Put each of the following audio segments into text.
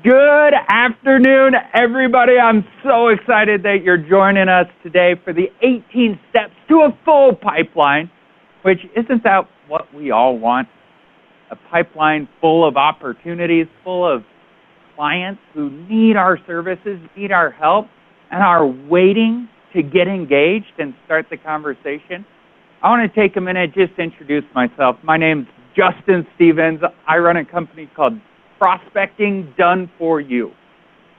Good afternoon, everybody. I'm so excited that you're joining us today for the 18 steps to a full pipeline, which isn't that what we all want? A pipeline full of opportunities, full of clients who need our services, need our help, and are waiting to get engaged and start the conversation. I want to take a minute just to introduce myself. My name's Justin Stevens. I run a company called Prospecting Done For You.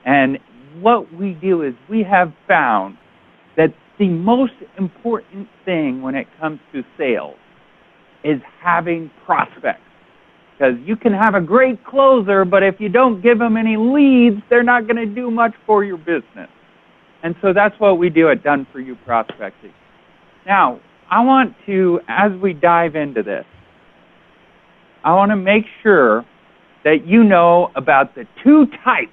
And what we do is we have found that the most important thing when it comes to sales is having prospects. Because you can have a great closer, but if you don't give them any leads, they're not going to do much for your business. And so that's what we do at Done For You Prospecting. Now, I want to, as we dive into this, I want to make sure that you know about the two types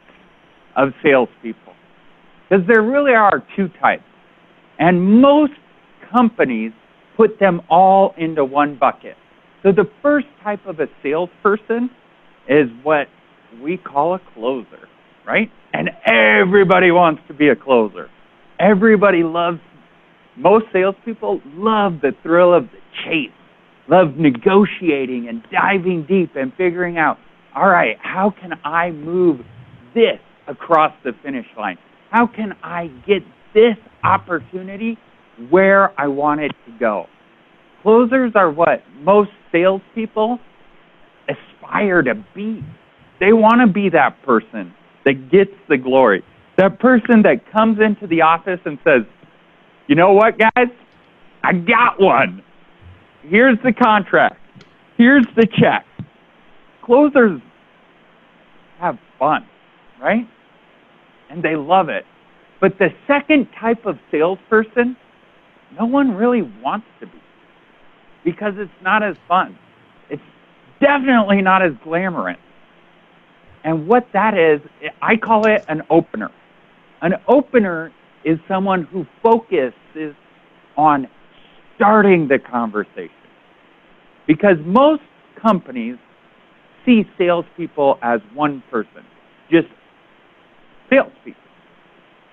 of salespeople. Because there really are two types. And most companies put them all into one bucket. So the first type of a salesperson is what we call a closer, right? And everybody wants to be a closer. Everybody loves, most salespeople love the thrill of the chase, love negotiating and diving deep and figuring out, all right, how can I move this across the finish line? How can I get this opportunity where I want it to go? Closers are what most salespeople aspire to be. They want to be that person that gets the glory. That person that comes into the office and says, you know what, guys? I got one. Here's the contract. Here's the check. Closers have fun, right? And they love it. But the second type of salesperson, no one really wants to be because it's not as fun. It's definitely not as glamorous. And what that is, I call it an opener. An opener is someone who focuses on starting the conversation. Because most companies see salespeople as one person, just salespeople.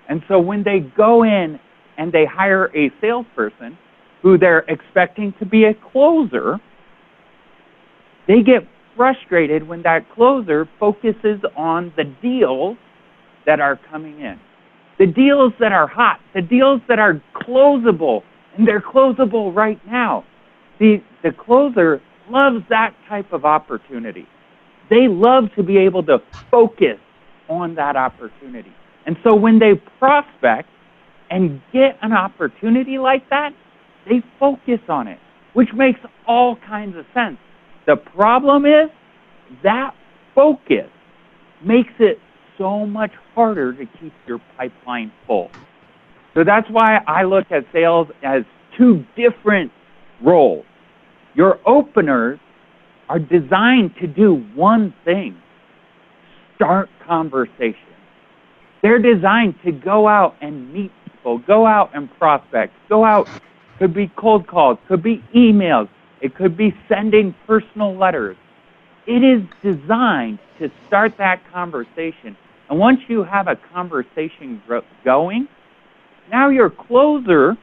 And so when they go in and they hire a salesperson who they're expecting to be a closer, they get frustrated when that closer focuses on the deals that are coming in. The deals that are hot, the deals that are closable, and they're closable right now. The closer loves that type of opportunity. They love to be able to focus on that opportunity. And so when they prospect and get an opportunity like that, they focus on it, which makes all kinds of sense. The problem is that focus makes it so much harder to keep your pipeline full. So that's why I look at sales as two different roles. Your openers are designed to do one thing: start conversation. They're designed to go out and meet people, go out and prospect, go out, could be cold calls, could be emails, it could be sending personal letters. It is designed to start that conversation. And once you have a conversation going, now your closer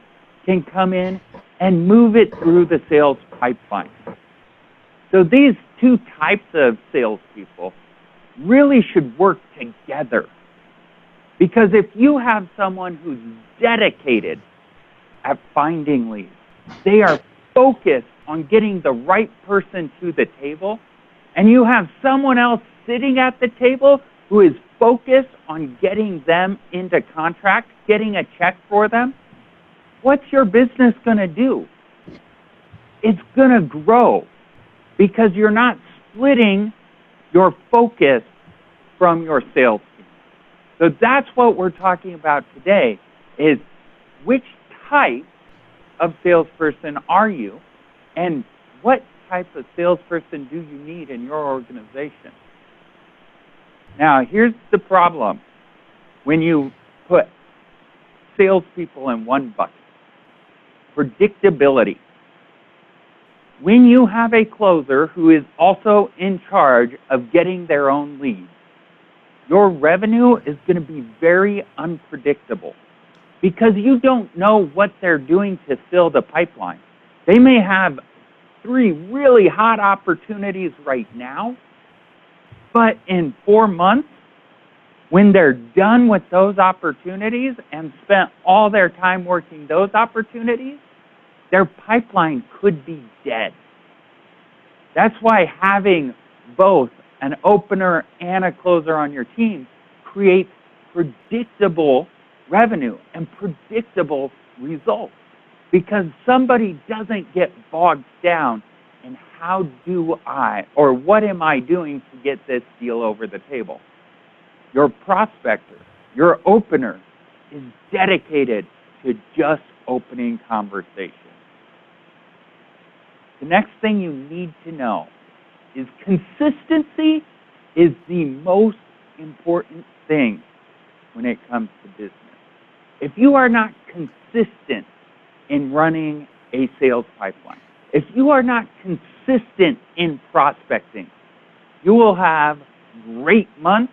can come in and move it through the sales pipeline. So these two types of salespeople really should work together. Because if you have someone who's dedicated at finding leads, they are focused on getting the right person to the table, and you have someone else sitting at the table who is focused on getting them into contract, getting a check for them, what's your business going to do? It's going to grow because you're not splitting your focus from your sales team. So that's what we're talking about today, is which type of salesperson are you, and what type of salesperson do you need in your organization? Now, here's the problem when you put salespeople in one bucket. Predictability. When you have a closer who is also in charge of getting their own leads, your revenue is going to be very unpredictable because you don't know what they're doing to fill the pipeline. They may have 3 really hot opportunities right now, but in 4 months, when they're done with those opportunities and spent all their time working those opportunities, their pipeline could be dead. That's why having both an opener and a closer on your team creates predictable revenue and predictable results, because somebody doesn't get bogged down in how do I, or what am I doing to get this deal over the table. Your prospector, your opener, is dedicated to just opening conversations. The next thing you need to know is consistency is the most important thing when it comes to business. If you are not consistent in running a sales pipeline, if you are not consistent in prospecting, you will have great months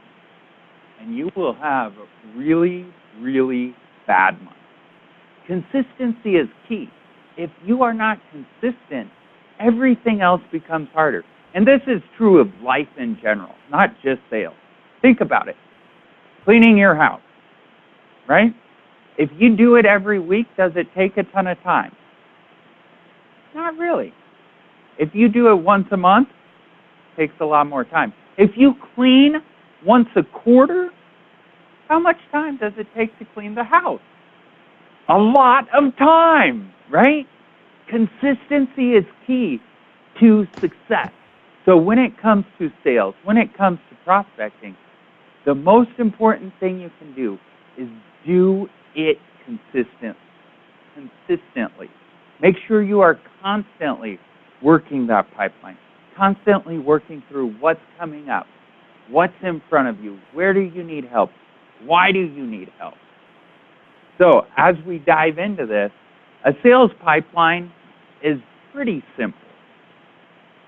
and you will have really, really bad months. Consistency is key. If you are not consistent, everything else becomes harder. And this is true of life in general, not just sales. Think about it. Cleaning your house, right? If you do it every week, does it take a ton of time? Not really. If you do it once a month, it takes a lot more time. If you clean once a quarter, how much time does it take to clean the house? A lot of time, right? Consistency is key to success. So when it comes to sales, when it comes to prospecting, the most important thing you can do is do it consistently. Make sure you are constantly working that pipeline, constantly working through what's coming up, what's in front of you, where do you need help, why do you need help. So as we dive into this, a sales pipeline is pretty simple.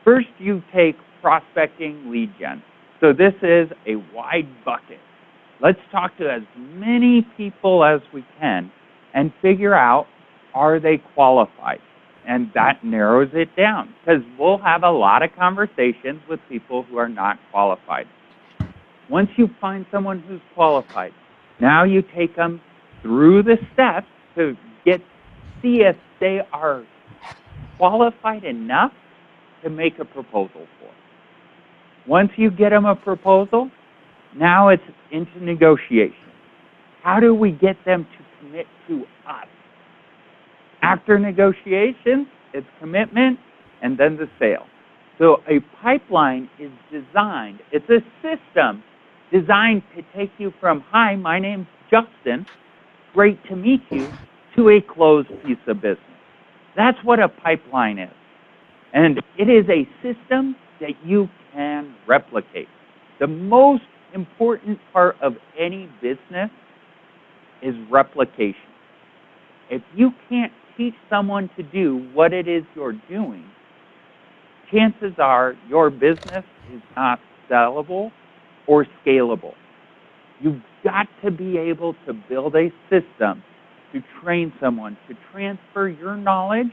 First, you take prospecting lead gen. So this is a wide bucket. Let's talk to as many people as we can and figure out, are they qualified? And that narrows it down, because we'll have a lot of conversations with people who are not qualified. Once you find someone who's qualified, now you take them through the steps to see if they are qualified enough to make a proposal for. Once you get them a proposal, now it's into negotiation. How do we get them to commit to us? After negotiations, it's commitment and then the sale. So a pipeline is designed, it's a system designed to take you from, hi, my name's Justin, great to meet you, to a closed piece of business. That's what a pipeline is. And it is a system that you can replicate. The most important part of any business is replication. If you can't teach someone to do what it is you're doing, chances are your business is not sellable or scalable. You've got to be able to build a system to train someone, to transfer your knowledge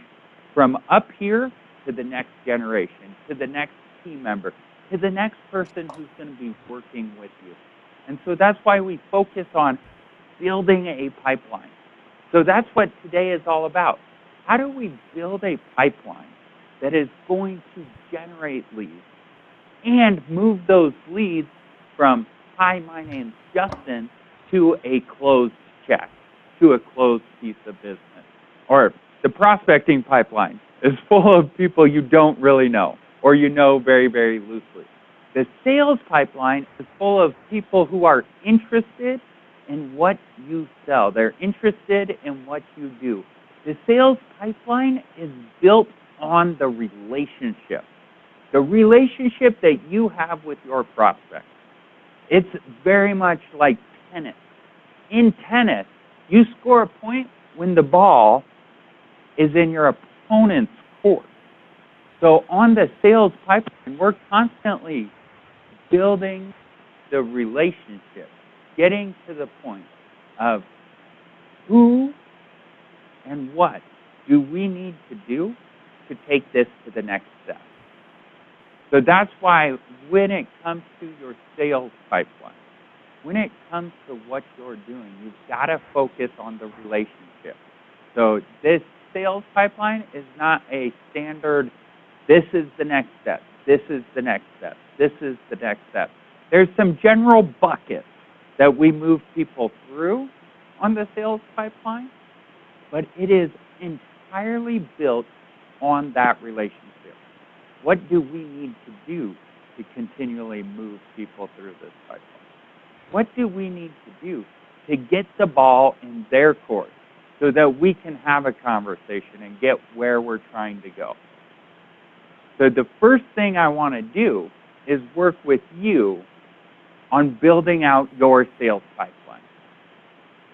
from up here to the next generation, to the next team member, to the next person who's going to be working with you. And so that's why we focus on building a pipeline. So that's what today is all about. How do we build a pipeline that is going to generate leads and move those leads from, hi, my name's Justin, to a closed check, to a closed piece of business? Or the prospecting pipeline is full of people you don't really know, or you know very, very loosely. The sales pipeline is full of people who are interested in what you sell. They're interested in what you do. The sales pipeline is built on the relationship that you have with your prospect. It's very much like tennis. In tennis, you score a point when the ball is in your opponent's court. So on the sales pipeline, we're constantly building the relationship, getting to the point of who and what do we need to do to take this to the next step. So that's why when it comes to your sales pipeline, when it comes to what you're doing, you've got to focus on the relationship. So this sales pipeline is not a standard, this is the next step, this is the next step, this is the next step. There's some general buckets that we move people through on the sales pipeline, but it is entirely built on that relationship. What do we need to do to continually move people through this pipeline? What do we need to do to get the ball in their court so that we can have a conversation and get where we're trying to go? So the first thing I want to do is work with you on building out your sales pipeline.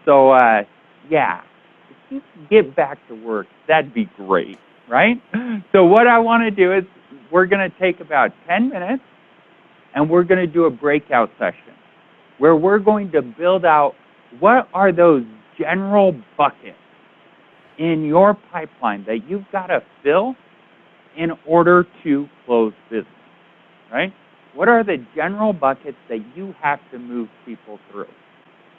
So, yeah, if you can get back to work, that'd be great, right? So what I want to do is we're going to take about 10 minutes and we're going to do a breakout session where we're going to build out what are those general buckets in your pipeline that you've got to fill in order to close business, right? What are the general buckets that you have to move people through?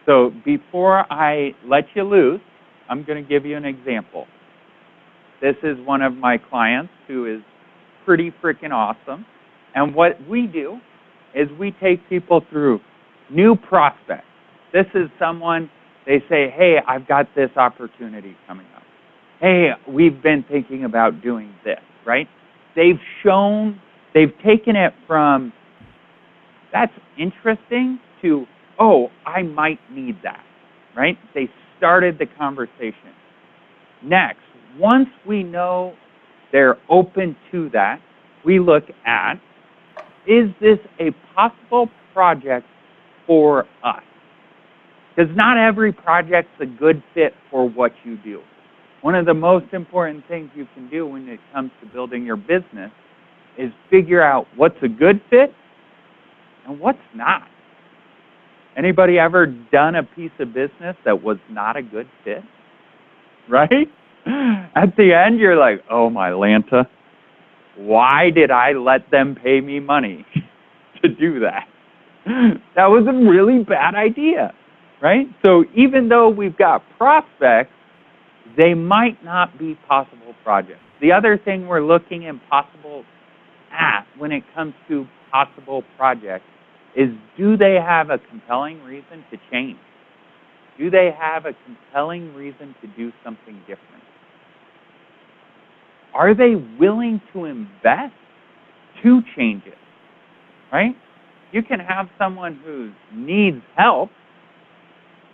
So before I let you loose, I'm going to give you an example. This is one of my clients who is pretty freaking awesome. And what we do is we take people through new prospects. This is someone, they say, hey, I've got this opportunity coming up. Hey, we've been thinking about doing this, right? They've taken it from, that's interesting, to, oh, I might need that, right? They started the conversation. Next, once we know they're open to that, we look at, is this a possible project for us? Because not every project's a good fit for what you do. One of the most important things you can do when it comes to building your business is figure out what's a good fit and what's not. Anybody ever done a piece of business that was not a good fit? Right? At the end, you're like, oh my Lanta, why did I let them pay me money to do that? That was a really bad idea, right? So even though we've got prospects, they might not be possible projects. The other thing we're looking at when it comes to possible projects is, do they have a compelling reason to change? Do they have a compelling reason to do something different? Are they willing to invest to change it, right? You can have someone who needs help,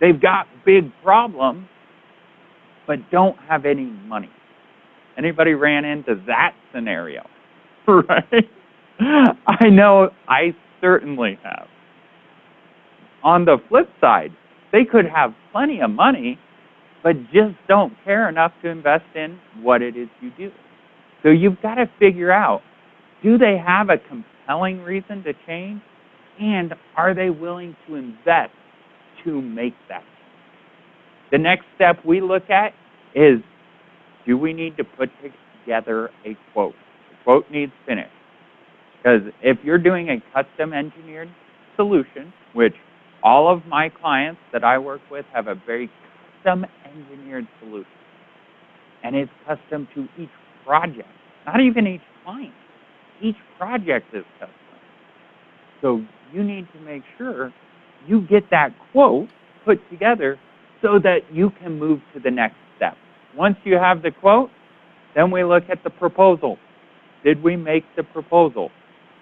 they've got big problems, but don't have any money. Anybody ran into that scenario, right? I know I certainly have. On the flip side, they could have plenty of money, but just don't care enough to invest in what it is you do. So you've got to figure out, do they have a compelling reason to change? And are they willing to invest to make that change? The next step we look at is, do we need to put together a quote? The quote needs finished. Because if you're doing a custom engineered solution, which all of my clients that I work with have a very custom engineered solution, and it's custom to each project, not even each client. Each project is custom. So you need to make sure you get that quote put together so that you can move to the next step. Once you have the quote, then we look at the proposal. Did we make the proposal?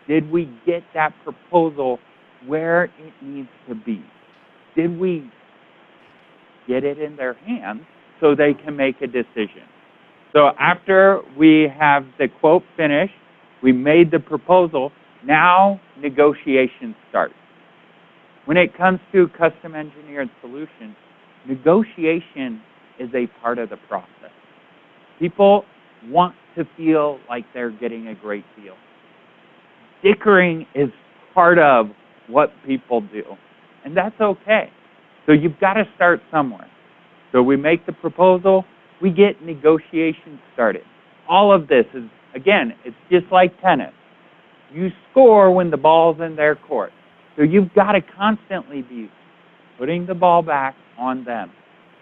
Did we get that proposal where it needs to be? Did we get it in their hands so they can make a decision? So after we have the quote finished, we made the proposal, now negotiations start. When it comes to custom engineered solutions, negotiation is a part of the process. People want to feel like they're getting a great deal. Dickering is part of what people do. And that's okay. So you've got to start somewhere. So we make the proposal, we get negotiations started. All of this is, again, it's just like tennis. You score when the ball's in their court. So you've got to constantly be putting the ball back on them.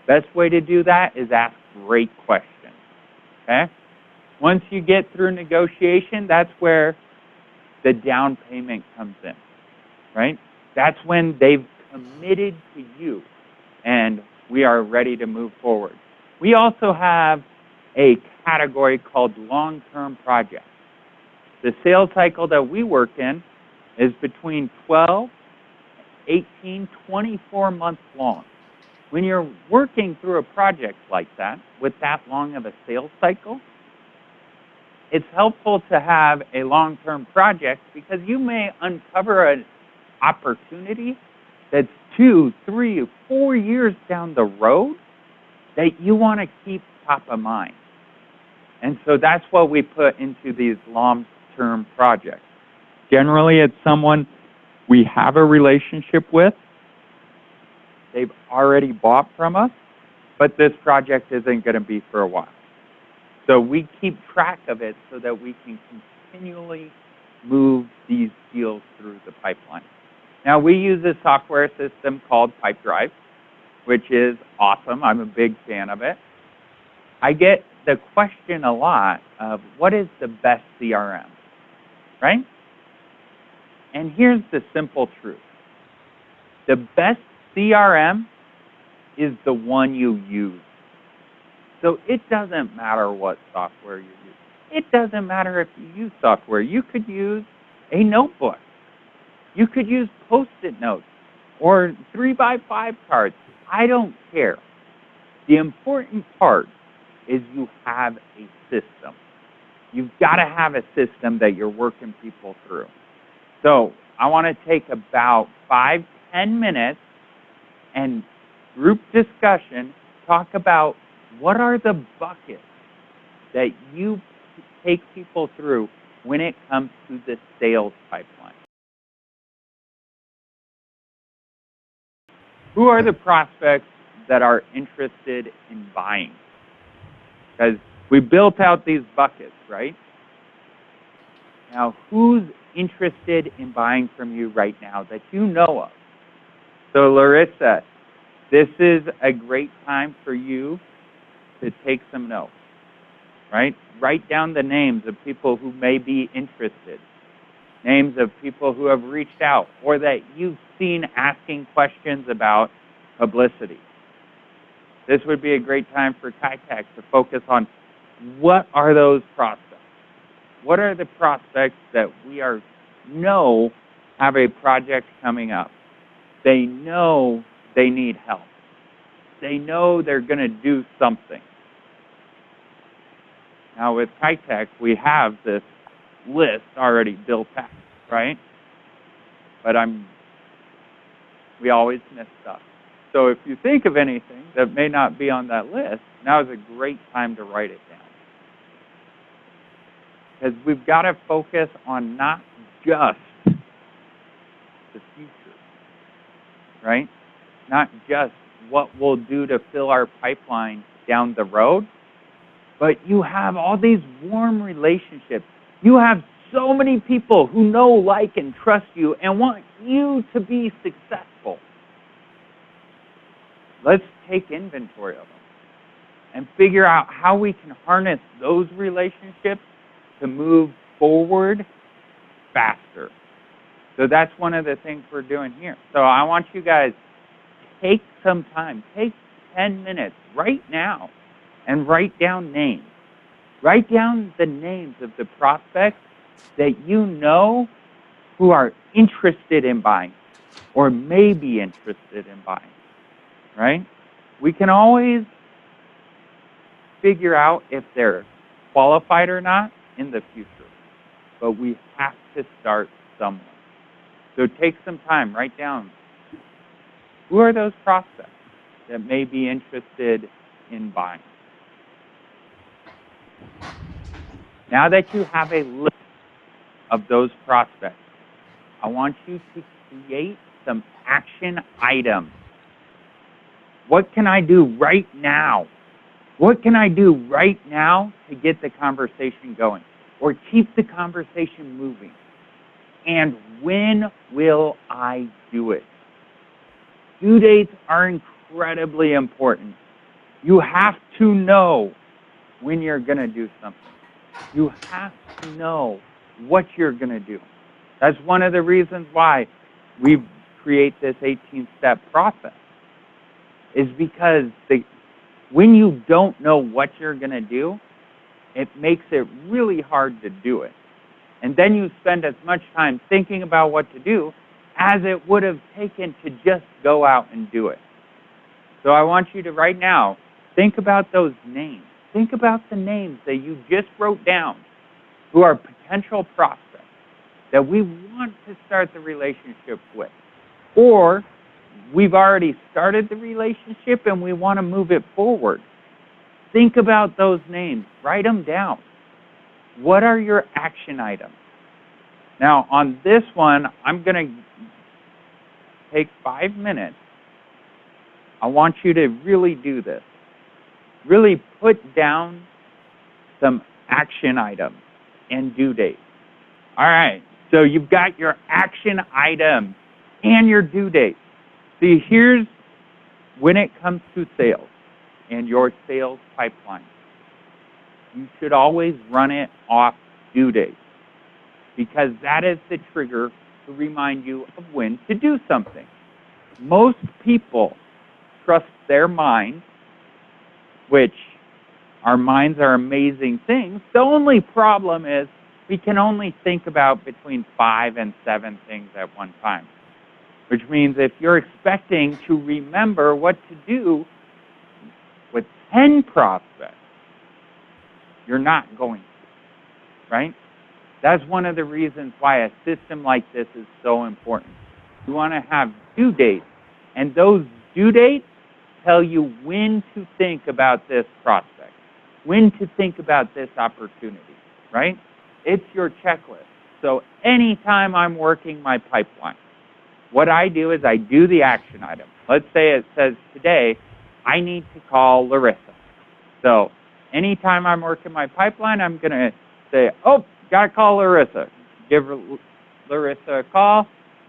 Best way to do that is ask great questions. Okay? Once you get through negotiation, that's where the down payment comes in. Right? That's when they've committed to you and we are ready to move forward. We also have a category called long-term projects. The sales cycle that we work in is between 12, 18, 24 months long. When you're working through a project like that, with that long of a sales cycle, it's helpful to have a long-term project because you may uncover an opportunity that's 2, 3, 4 years down the road that you want to keep top of mind. And so that's what we put into these long-term projects. Generally, it's someone we have a relationship with. They've already bought from us, but this project isn't going to be for a while. So we keep track of it so that we can continually move these deals through the pipeline. Now, we use a software system called Pipedrive, which is awesome. I'm a big fan of it. I get the question a lot of what is the best CRM, right? And here's the simple truth. The best CRM is the one you use. So it doesn't matter what software you use. It doesn't matter if you use software. You could use a notebook. You could use Post-it notes or 3x5 cards. I don't care. The important part is you have a system. You've got to have a system that you're working people through. So I want to take about 5-10 minutes and group discussion, talk about what are the buckets that you take people through when it comes to the sales pipeline. Who are the prospects that are interested in buying? Because we built out these buckets, right? Now, who's interested in buying from you right now that you know of? So, Larissa, this is a great time for you to take some notes, right? Write down the names of people who may be interested, names of people who have reached out or that you've seen asking questions about publicity. This would be a great time for Kitech to focus on what are those prospects? What are the prospects that we know have a project coming up? They know they need help. They know they're going to do something. Now with Kitech, we have this list already built out, right? But we always miss stuff. So if you think of anything that may not be on that list, now is a great time to write it down. Because we've got to focus on not just the future, right? Not just what we'll do to fill our pipeline down the road, but you have all these warm relationships. You have so many people who know, like, and trust you and want you to be successful. Let's take inventory of them and figure out how we can harness those relationships to move forward faster. So that's one of the things we're doing here. So I want you guys to take some time, take 10 minutes right now and write down names. Write down the names of the prospects that you know who are interested in buying or may be interested in buying, right? We can always figure out if they're qualified or not in the future, but we have to start somewhere. So take some time, write down who are those prospects that may be interested in buying. Now that you have a list of those prospects, I want you to create some action items. What can I do right now? What can I do right now to get the conversation going or keep the conversation moving? And when will I do it? Due dates are incredibly important. You have to know when you're going to do something. You have to know what you're going to do. That's one of the reasons why we create this 18-step process, is because when you don't know what you're going to do, it makes it really hard to do it. And then you spend as much time thinking about what to do as it would have taken to just go out and do it. So I want you to right now think about those names. Think about the names that you just wrote down who are potential prospects that we want to start the relationship with. Or we've already started the relationship and we want to move it forward. Think about those names. Write them down. What are your action items? Now, on this one, I'm going to take 5 minutes. I want you to really do this. Really put down some action items and due dates. All right, so you've got your action items and your due dates. See, here's when it comes to sales and your sales pipeline. You should always run it off due dates because that is the trigger to remind you of when to do something. Most people trust their mind, which our minds are amazing things. The only problem is we can only think about between 5 and 7 things at one time, which means if you're expecting to remember what to do with 10 prospects, you're not going to, right? That's one of the reasons why a system like this is so important. You want to have due dates, and those due dates tell you when to think about this prospect, when to think about this opportunity, right? It's your checklist. So anytime I'm working my pipeline, what I do is I do the action item. Let's say it says today, I need to call Larissa. So anytime I'm working my pipeline, I'm going to say, oh, got to call Larissa. Give Larissa a call.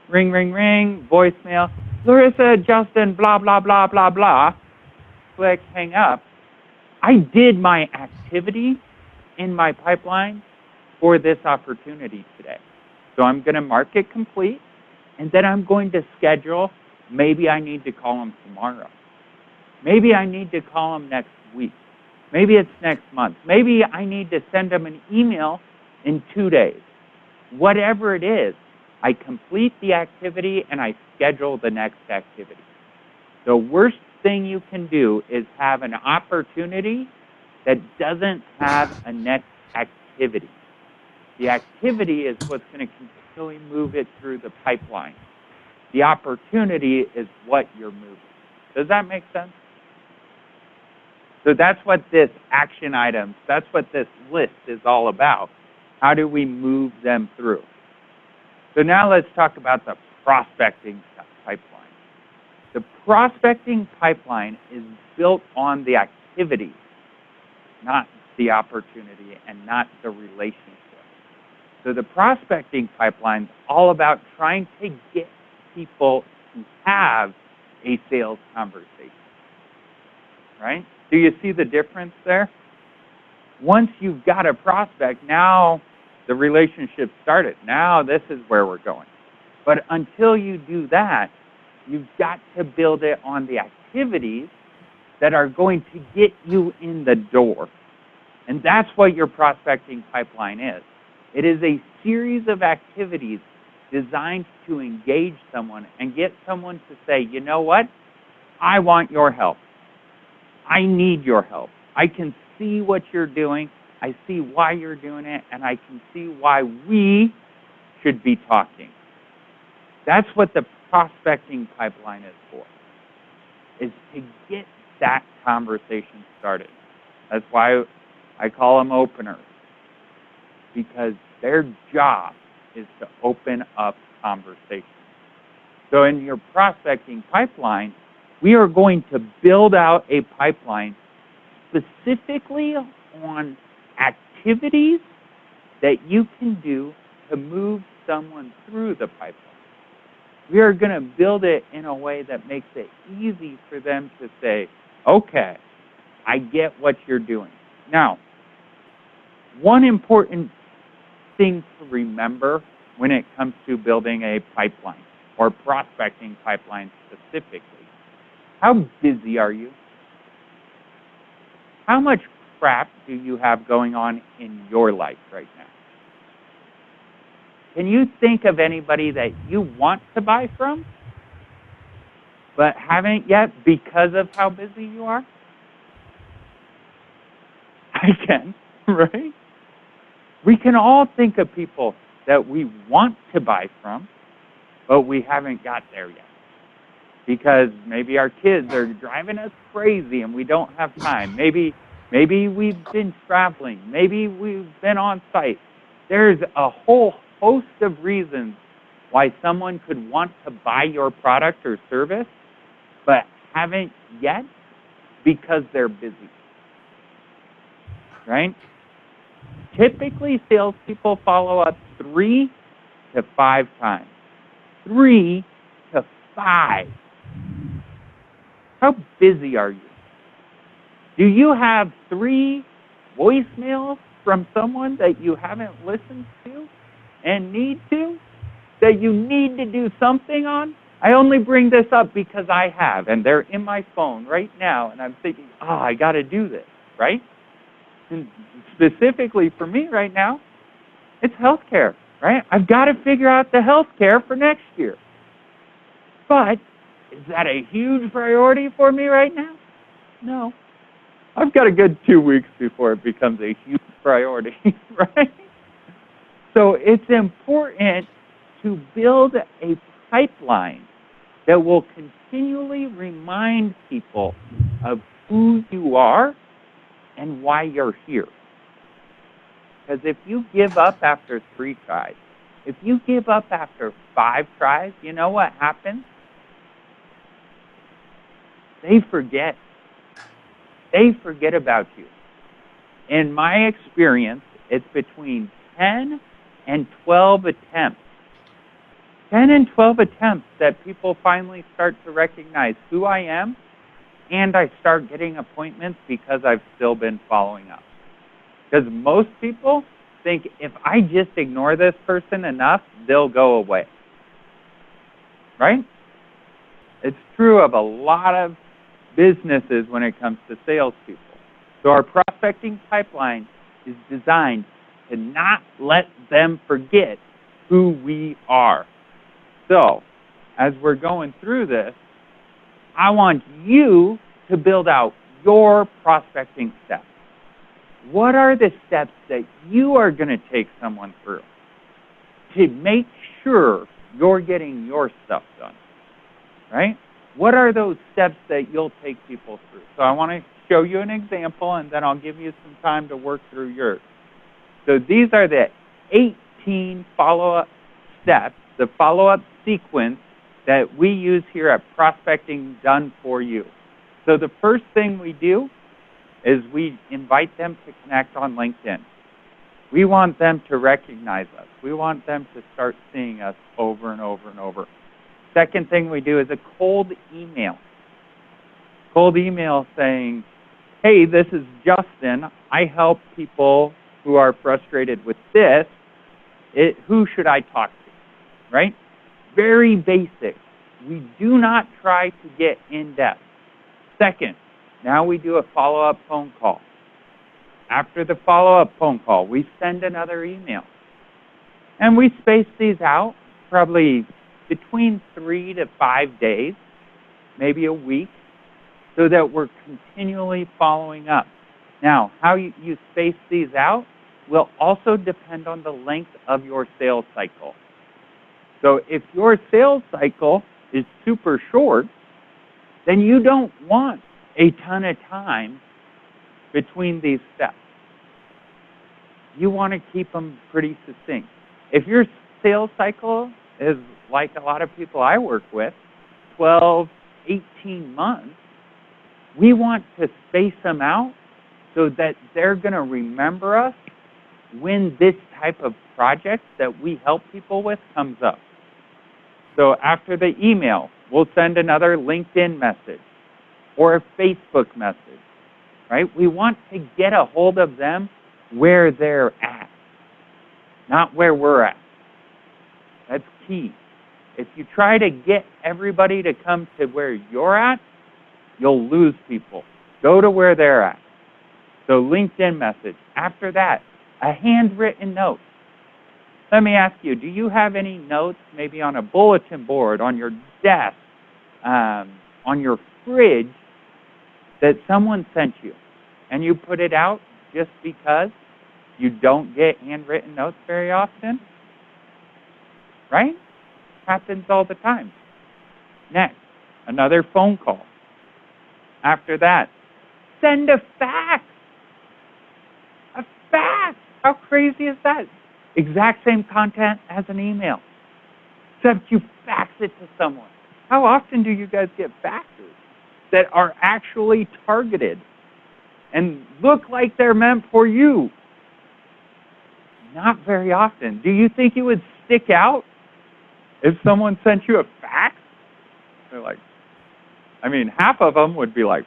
Ring, ring, ring, voicemail. Larissa, Justin, blah, blah, blah, blah, blah. Click, hang up. I did my activity in my pipeline for this opportunity today. So I'm going to mark it complete, and then I'm going to schedule. Maybe I need to call them tomorrow. Maybe I need to call them next week. Maybe it's next month. Maybe I need to send them an email in 2 days. Whatever it is, I complete the activity and I schedule the next activity. The worst thing you can do is have an opportunity that doesn't have a next activity. The activity is what's going to continually move it through the pipeline. The opportunity is what you're moving. Does that make sense? So that's what this action items, that's what this list is all about. How do we move them through? So now let's talk about the prospecting pipeline. The prospecting pipeline is built on the activity, not the opportunity and not the relationship. So the prospecting pipeline is all about trying to get people to have a sales conversation, right? Do you see the difference there? Once you've got a prospect, now the relationship started. Now this is where we're going. But until you do that, you've got to build it on the activities that are going to get you in the door. And that's what your prospecting pipeline is. It is a series of activities designed to engage someone and get someone to say, you know what? I want your help. I need your help. I can see what you're doing. I see why you're doing it, and I can see why we should be talking. That's what the prospecting pipeline is for, is to get that conversation started. That's why I call them openers, because their job is to open up conversation. So in your prospecting pipeline, we are going to build out a pipeline specifically on activities that you can do to move someone through the pipeline. We are going to build it in a way that makes it easy for them to say, okay, I get what you're doing. Now, one important thing to remember when it comes to building a pipeline or prospecting pipeline specifically, how busy are you? How much crap do you have going on in your life right now? Can you think of anybody that you want to buy from, but haven't yet because of how busy you are? I can, right? We can all think of people that we want to buy from, but we haven't got there yet. Because maybe our kids are driving us crazy and we don't have time. Maybe we've been traveling. Maybe we've been on site. There's a whole host of reasons why someone could want to buy your product or service, but haven't yet because they're busy. Right? Typically, salespeople follow up 3 to 5 times. 3 to 5. How busy are you? Do you have 3 voicemails from someone that you haven't listened to and need to, that you need to do something on? I only bring this up because I have, and they're in my phone right now, and I'm thinking, I got to do this, right? And specifically for me right now, it's healthcare, right? I've got to figure out the healthcare for next year. But is that a huge priority for me right now? No. I've got a good 2 weeks before it becomes a huge priority, right? So it's important to build a pipeline that will continually remind people of who you are and why you're here. Because if you give up after 3 tries, if you give up after 5 tries, you know what happens? They forget. They forget about you. In my experience, it's between 10 and 12 attempts. 10 and 12 attempts that people finally start to recognize who I am, and I start getting appointments because I've still been following up. Because most people think if I just ignore this person enough, they'll go away. Right? It's true of a lot of businesses when it comes to salespeople. So our prospecting pipeline is designed to not let them forget who we are. So, as we're going through this, I want you to build out your prospecting steps. What are the steps that you are going to take someone through to make sure you're getting your stuff done, right? What are those steps that you'll take people through? So I want to show you an example, and then I'll give you some time to work through yours. So these are the 18 follow-up steps, the follow-up sequence that we use here at Prospecting Done For You. So the first thing we do is we invite them to connect on LinkedIn. We want them to recognize us. We want them to start seeing us over and over and over. Second thing we do is a cold email. Cold email saying, hey, this is Justin. I help people who are frustrated with this. Who should I talk to? Right? Very basic. We do not try to get in-depth. Second, now we do a follow-up phone call. After the follow-up phone call, we send another email. And we space these out probably between 3 to 5 days, maybe a week, so that we're continually following up. Now, how you space these out will also depend on the length of your sales cycle. So if your sales cycle is super short, then you don't want a ton of time between these steps. You want to keep them pretty succinct. If your sales cycle is like a lot of people I work with, 12, 18 months, we want to space them out so that they're going to remember us when this type of project that we help people with comes up. So after the email, we'll send another LinkedIn message or a Facebook message, right? We want to get a hold of them where they're at, not where we're at. That's key. If you try to get everybody to come to where you're at, you'll lose people. Go to where they're at. So LinkedIn message. After that, a handwritten note. Let me ask you, do you have any notes maybe on a bulletin board, on your desk, on your fridge that someone sent you and you put it out just because you don't get handwritten notes very often? Right? Happens all the time. Next, another phone call. After that, send a fax. A fax. How crazy is that? Exact same content as an email, except you fax it to someone. How often do you guys get faxes that are actually targeted and look like they're meant for you? Not very often. Do you think it would stick out if someone sent you a fax? They're like, half of them would be like,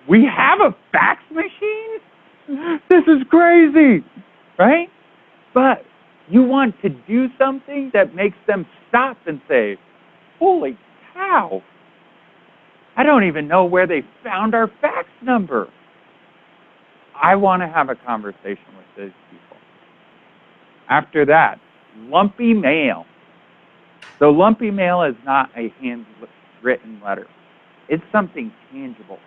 we have a fax machine? This is crazy, right? But you want to do something that makes them stop and say, holy cow, I don't even know where they found our fax number. I want to have a conversation with those people. After that, lumpy mail. So lumpy mail is not a handwritten letter. It's something tangible.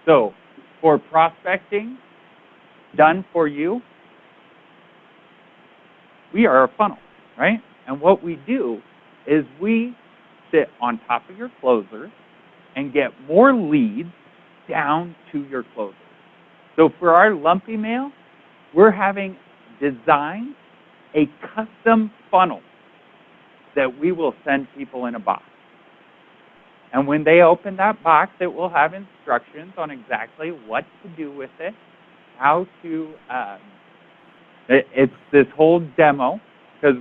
So for prospecting, done for you, we are a funnel, right? And what we do is we sit on top of your closers and get more leads down to your closers. So for our lumpy mail, we're having designed a custom funnel that we will send people in a box. And when they open that box, it will have instructions on exactly what to do with it, how to, it's this whole demo, because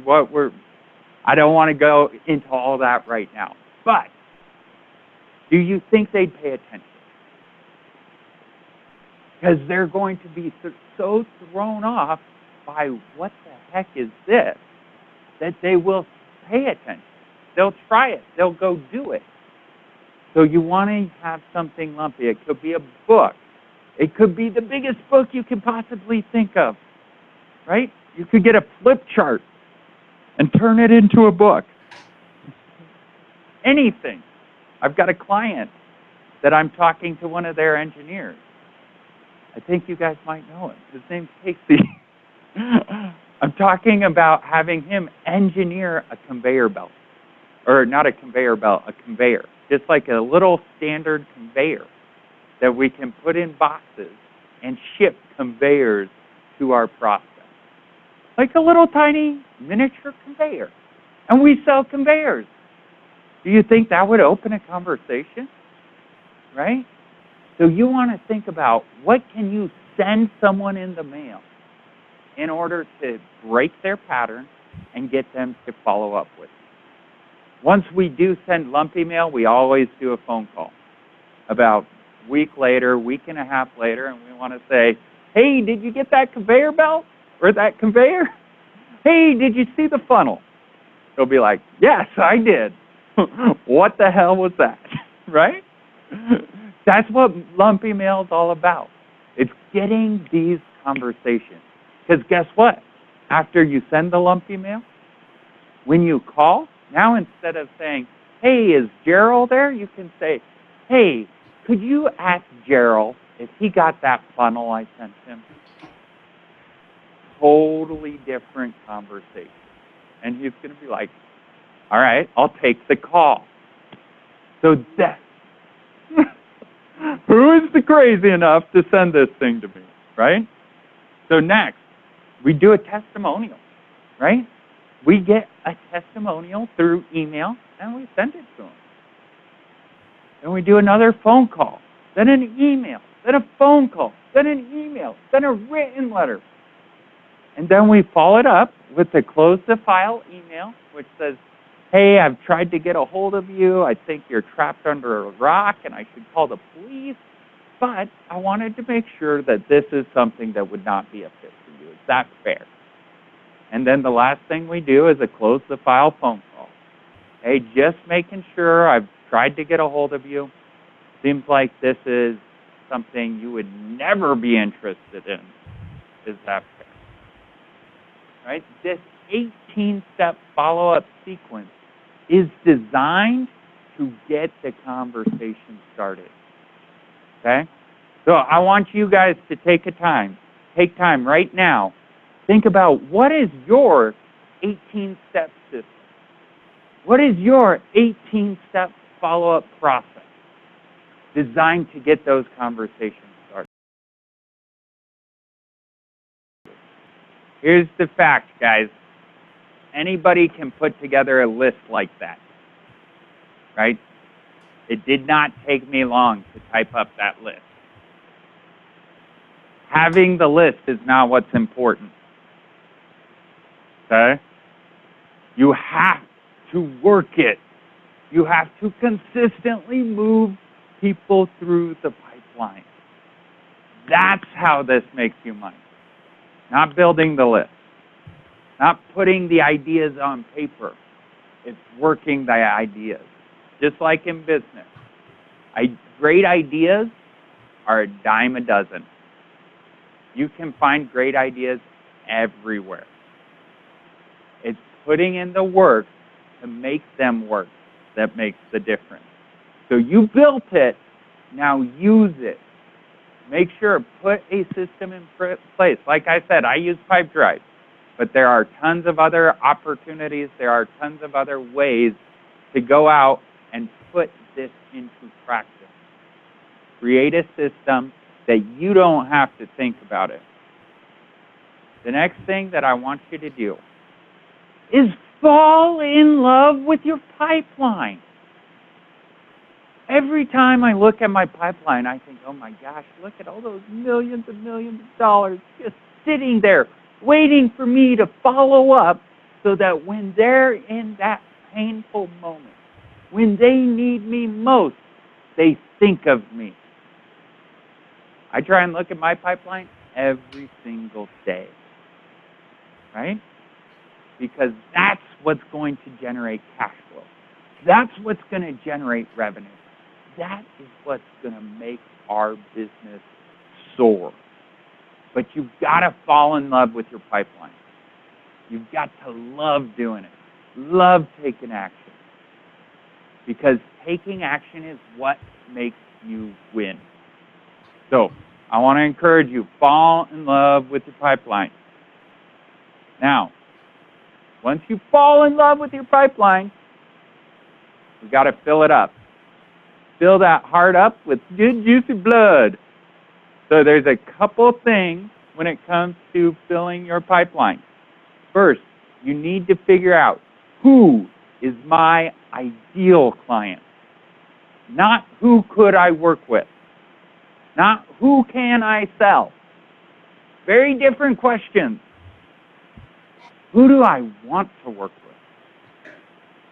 I don't want to go into all that right now. But do you think they'd pay attention? Because they're going to be so thrown off by what the heck is this, that they will pay attention. They'll try it. They'll go do it. So you want to have something lumpy. It could be a book. It could be the biggest book you can possibly think of, right? You could get a flip chart and turn it into a book. Anything. I've got a client that I'm talking to one of their engineers. I think you guys might know him. His name's Casey. I'm talking about having him engineer a conveyor belt. Or not a conveyor belt, a conveyor. Just like a little standard conveyor that we can put in boxes and ship conveyors to our prospects. Like a little tiny miniature conveyor. And we sell conveyors. Do you think that would open a conversation? Right? So you want to think about what can you send someone in the mail in order to break their pattern and get them to follow up with you. Once we do send lumpy mail, we always do a phone call about a week later, week and a half later, and we want to say, hey, did you get that conveyor belt or that conveyor? Hey, did you see the funnel? They'll be like, yes, I did. What the hell was that? Right? That's what lumpy mail is all about. It's getting these conversations. Because guess what? After you send the lumpy mail, when you call, now instead of saying, hey, is Gerald there? You can say, hey, could you ask Gerald if he got that funnel I sent him? Totally different conversation. And he's going to be like, all right, I'll take the call. So that, who is the crazy enough to send this thing to me, right? So next, we do a testimonial, right? We get a testimonial through email, and we send it to them. Then we do another phone call, then an email, then a phone call, then an email, then a written letter. And then we follow it up with a close the file email, which says, hey, I've tried to get a hold of you. I think you're trapped under a rock and I should call the police. But I wanted to make sure that this is something that would not be a fit for you. Is that fair? And then the last thing we do is a close the file phone call. Hey, just making sure I've tried to get a hold of you. Seems like this is something you would never be interested in. Is that fair? Right? This 18-step follow-up sequence is designed to get the conversation started. Okay? So I want you guys to take time right now. Think about what is your 18-step system? What is your 18-step follow-up process designed to get those conversations started? Here's the fact, guys. Anybody can put together a list like that, right? It did not take me long to type up that list. Having the list is not what's important, okay? You have to work it. You have to consistently move people through the pipeline. That's how this makes you money. Not building the list. Not putting the ideas on paper. It's working the ideas. Just like in business. Great ideas are a dime a dozen. You can find great ideas everywhere. It's putting in the work to make them work that makes the difference. So you built it, now use it. Make sure, put a system in place. Like I said, I use Pipedrive, but there are tons of other opportunities. There are tons of other ways to go out and put this into practice. Create a system that you don't have to think about it. The next thing that I want you to do is fall in love with your pipeline. Every time I look at my pipeline, I think, oh my gosh, look at all those millions and millions of dollars just sitting there waiting for me to follow up so that when they're in that painful moment, when they need me most, they think of me. I try and look at my pipeline every single day, right? Because that's what's going to generate cash flow. That's what's going to generate revenue. That is what's going to make our business soar. But you've got to fall in love with your pipeline. You've got to love doing it. Love taking action. Because taking action is what makes you win. So, I want to encourage you, fall in love with your pipeline. Now, once you fall in love with your pipeline, you've got to fill it up. Fill that heart up with good, juicy blood. So there's a couple things when it comes to filling your pipeline. First, you need to figure out who is my ideal client. Not who could I work with. Not who can I sell. Very different questions. Who do I want to work with?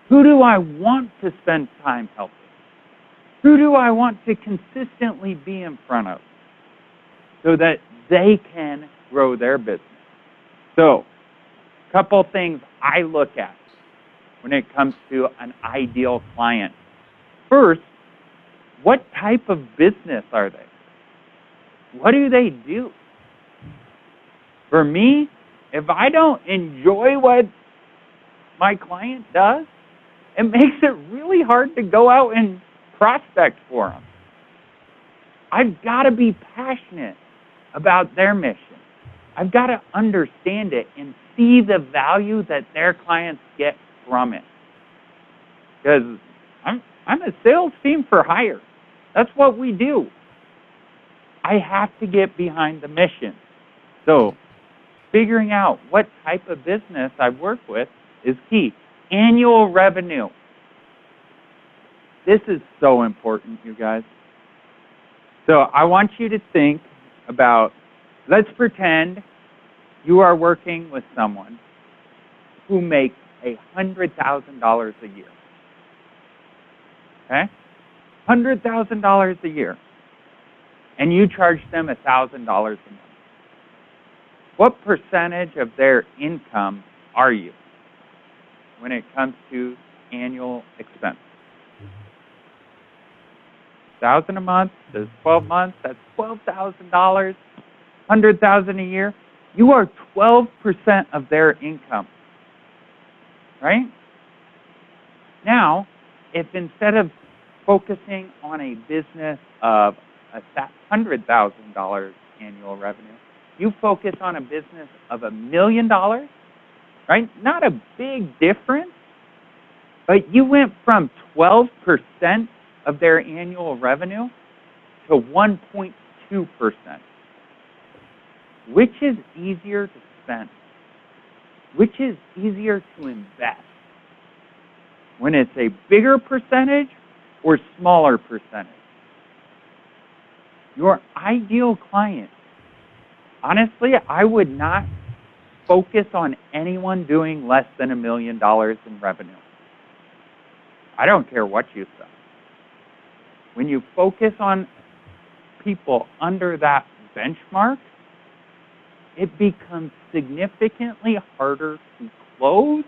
Who do I want to spend time helping? Who do I want to consistently be in front of so that they can grow their business? So, a couple things I look at when it comes to an ideal client. First, what type of business are they? What do they do? For me, if I don't enjoy what my client does, it makes it really hard to go out and prospect for them. I've got to be passionate about their mission. I've got to understand it and see the value that their clients get from it. Because I'm a sales team for hire. That's what we do. I have to get behind the mission. So, figuring out what type of business I work with is key. Annual revenue. This is so important, you guys. So I want you to think about, let's pretend you are working with someone who makes $100,000 a year. Okay? $100,000 a year. And you charge them $1,000 a month. What percentage of their income are you when it comes to annual expense? $1,000 a month, there's 12 months, that's $12,000, $100,000 a year. You are 12% of their income, right? Now, if instead of focusing on a business of $100,000 annual revenue, you focus on a business of $1 million, right? Not a big difference, but you went from 12% of their annual revenue to 1.2%. Which is easier to spend? Which is easier to invest? When it's a bigger percentage or smaller percentage? Your ideal client. Honestly, I would not focus on anyone doing less than $1 million in revenue. I don't care what you sell. When you focus on people under that benchmark, it becomes significantly harder to close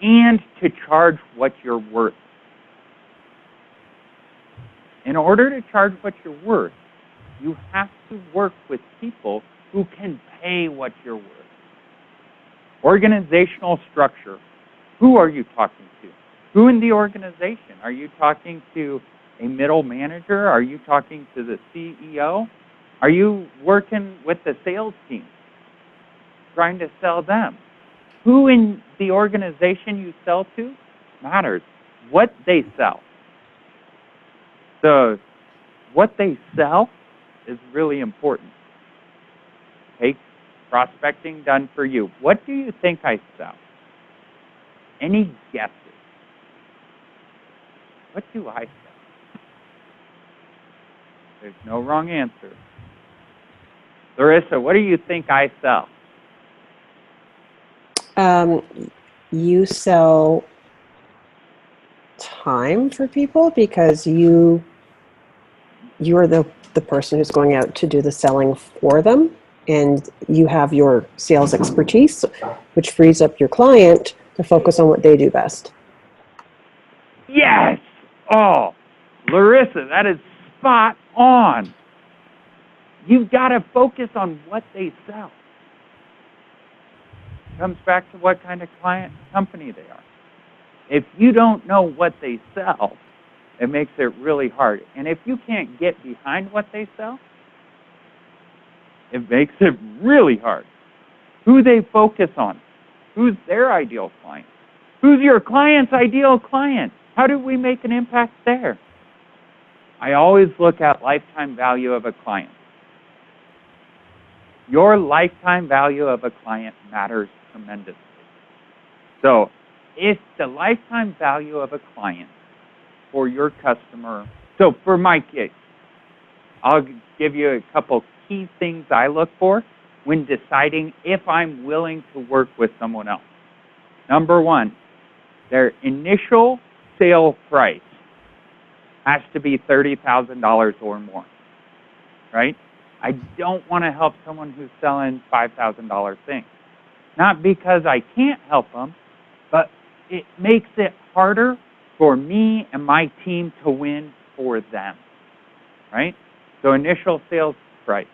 and to charge what you're worth. In order to charge what you're worth, you have to work with people who can pay what you're worth. Organizational structure. Who are you talking to? Who in the organization? Are you talking to a middle manager? Are you talking to the CEO? Are you working with the sales team, trying to sell them? Who in the organization you sell to matters. What they sell. So what they sell is really important. Take prospecting done for you. What do you think I sell? Any guesses? What do I sell? There's no wrong answer. Larissa, what do you think I sell? You sell time for people because you're the person who's going out to do the selling for them, and you have your sales expertise, which frees up your client to focus on what they do best. Yes! Oh, Larissa, that is spot on. You've got to focus on what they sell. Comes back to what kind of company they are. If you don't know what they sell, it makes it really hard. And if you can't get behind what they sell, it makes it really hard. Who they focus on. Who's their ideal client? Who's your client's ideal client? How do we make an impact there? I always look at lifetime value of a client. Your lifetime value of a client matters tremendously. So if the lifetime value of a client for your customer, so for my case, I'll give you a couple key things I look for when deciding if I'm willing to work with someone else. Number one, their initial sale price has to be $30,000 or more, right? I don't want to help someone who's selling $5,000 things. Not because I can't help them, but it makes it harder for me and my team to win for them, right? So initial sales price.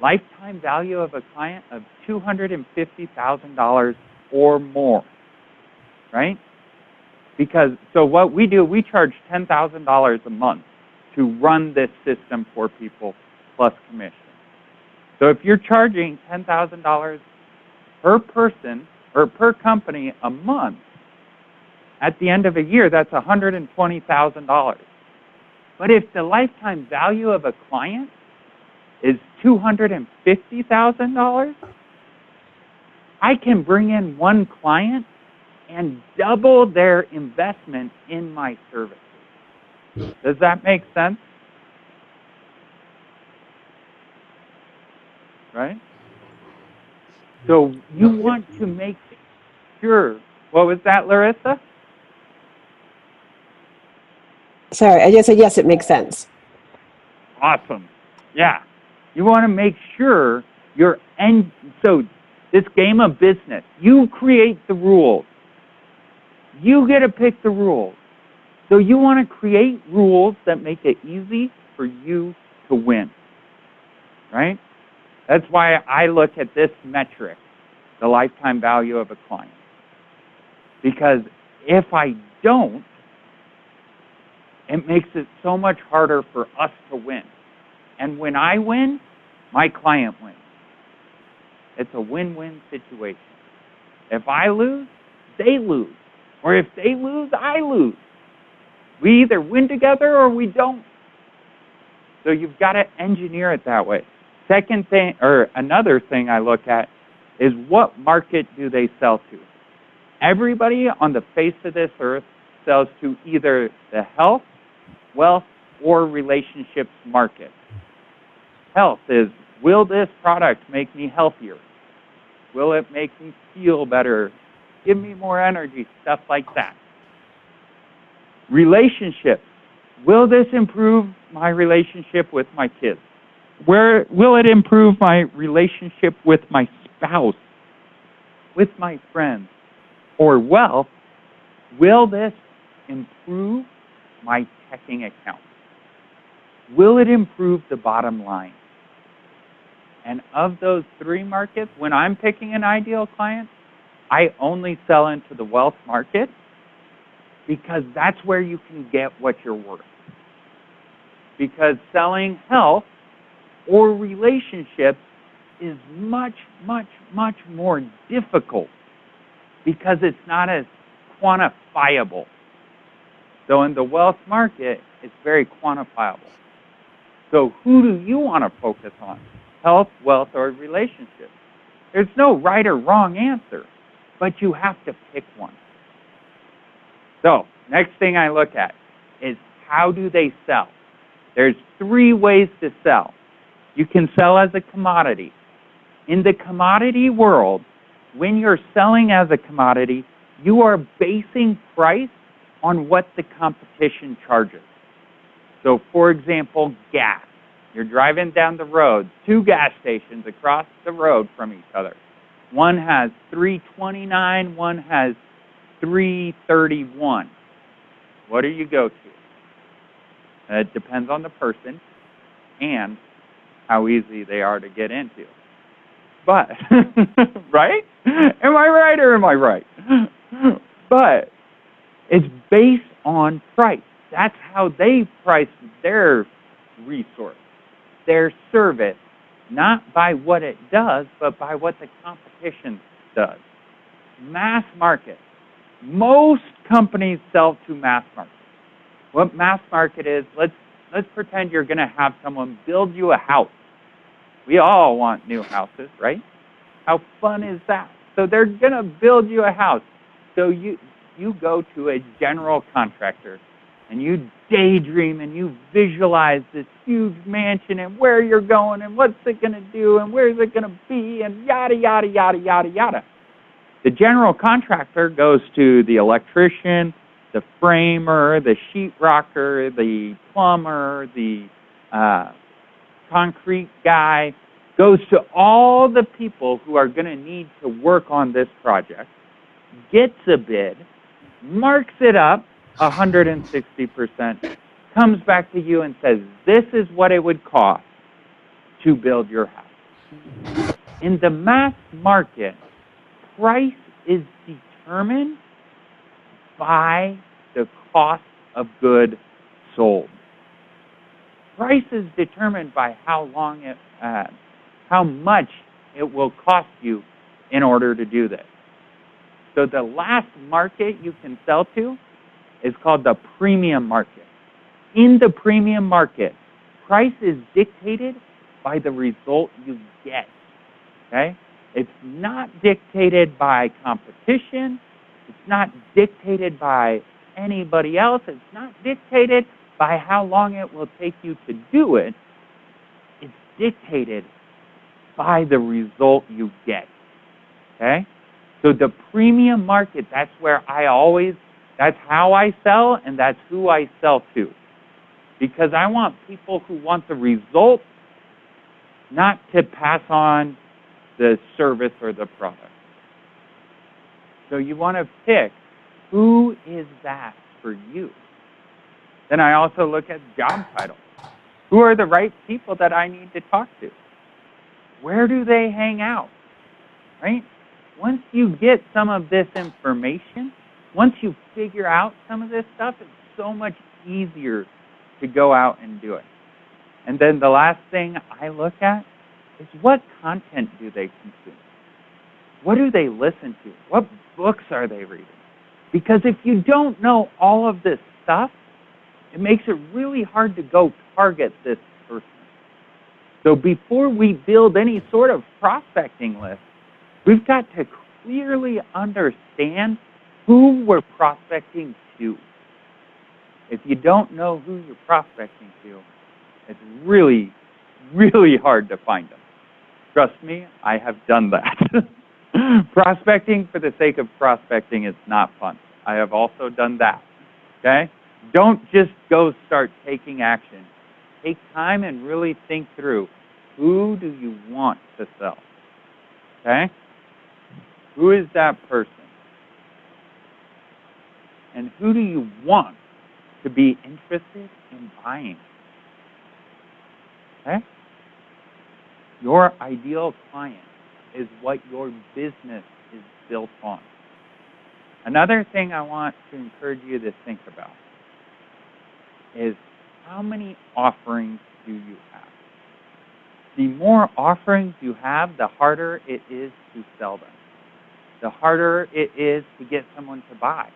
Lifetime value of a client of $250,000 or more, right? Because, so what we do, we charge $10,000 a month to run this system for people plus commission. So if you're charging $10,000 per person or per company a month, at the end of a year, that's $120,000. But if the lifetime value of a client is $250,000, I can bring in one client and double their investment in my services. Does that make sense? Right? So you want to make sure. What was that, Larissa? Sorry, I just said yes, it makes sense. Awesome. Yeah. You want to make sure so this game of business, you create the rules. You get to pick the rules. So you want to create rules that make it easy for you to win. Right? That's why I look at this metric, the lifetime value of a client. Because if I don't, it makes it so much harder for us to win. And when I win, my client wins. It's a win-win situation. If I lose, they lose. Or if they lose, I lose. We either win together or we don't. So you've got to engineer it that way. Second thing, or another thing I look at is what market do they sell to? Everybody on the face of this earth sells to either the health, wealth, or relationships market. Health is, will this product make me healthier? Will it make me feel better? Give me more energy, stuff like that. Relationships, will this improve my relationship with my kids? Will it improve my relationship with my spouse, with my friends? Or wealth, will this improve my checking account? Will it improve the bottom line? And of those three markets, when I'm picking an ideal client, I only sell into the wealth market because that's where you can get what you're worth. Because selling health or relationships is much, much, much more difficult because it's not as quantifiable. So in the wealth market, it's very quantifiable. So who do you want to focus on? Health, wealth, or relationships? There's no right or wrong answer, but you have to pick one. So next thing I look at is how do they sell? There's three ways to sell. You can sell as a commodity. In the commodity world, when you're selling as a commodity, you are basing price on what the competition charges. So for example, gas. You're driving down the road, two gas stations across the road from each other. One has $3.29, one has $3.31. What do you go to? It depends on the person and how easy they are to get into. But, right? Am I right or am I right? But it's based on price. That's how they price their resource, their service, not by what it does, but by what the competition does. Mass market. Most companies sell to mass market. What mass market is, let's pretend you're going to have someone build you a house. We all want new houses, right? How fun is that? So they're going to build you a house. So you go to a general contractor and you daydream and you visualize this huge mansion and where you're going and what's it going to do and where's it going to be and yada, yada, yada, yada, yada. The general contractor goes to the electrician, the framer, the sheetrocker, the plumber, the concrete guy, goes to all the people who are going to need to work on this project, gets a bid, marks it up 160%, comes back to you and says, this is what it would cost to build your house. In the mass market, price is determined by the cost of goods sold. Price is determined by how much it will cost you in order to do this. So the last market you can sell to is called the premium market. In the premium market, price is dictated by the result you get. Okay? It's not dictated by competition. It's not dictated by anybody else. It's not dictated by how long it will take you to do it. It's dictated by the result you get. Okay? So the premium market, that's how I sell, and that's who I sell to. Because I want people who want the result, not to pass on the service or the product. So you want to pick, who is that for you? Then I also look at job titles. Who are the right people that I need to talk to? Where do they hang out? Right? Once you get some of this information, once you figure out some of this stuff, it's so much easier to go out and do it. And then the last thing I look at is, what content do they consume? What do they listen to? What books are they reading? Because if you don't know all of this stuff, it makes it really hard to go target this person. So before we build any sort of prospecting list, we've got to clearly understand who we're prospecting to. If you don't know who you're prospecting to, it's really, really hard to find them. Trust me, I have done that. Prospecting for the sake of prospecting is not fun. I have also done that. Okay? Don't just go start taking action. Take time and really think through, who do you want to sell? Okay? Who is that person? And who do you want to be interested in buying? Okay? Your ideal client is what your business is built on. Another thing I want to encourage you to think about is, how many offerings do you have? The more offerings you have, the harder it is to sell them. The harder it is to get someone to buy.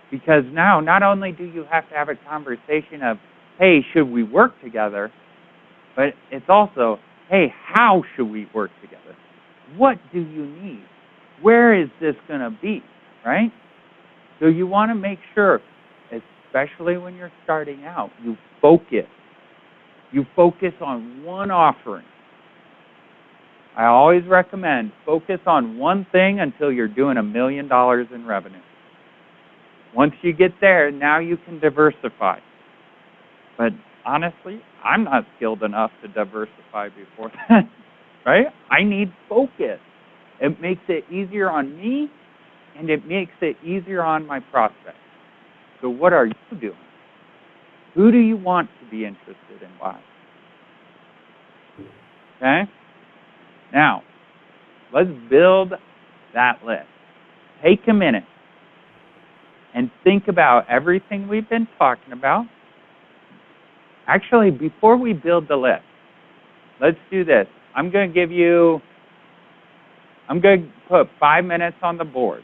Because now, not only do you have to have a conversation of, hey, should we work together? But it's also, hey, how should we work together? What do you need? Where is this going to be, right? So you want to make sure, especially when you're starting out, you focus. You focus on one offering. I always recommend focus on one thing until you're doing $1 million in revenue. Once you get there, now you can diversify. But honestly, I'm not skilled enough to diversify before that, right? I need focus. It makes it easier on me, and it makes it easier on my prospects. So what are you doing? Who do you want to be interested in? Why? Okay? Now, let's build that list. Take a minute and think about everything we've been talking about. Actually, before we build the list, let's do this. I'm going to put 5 minutes on the board.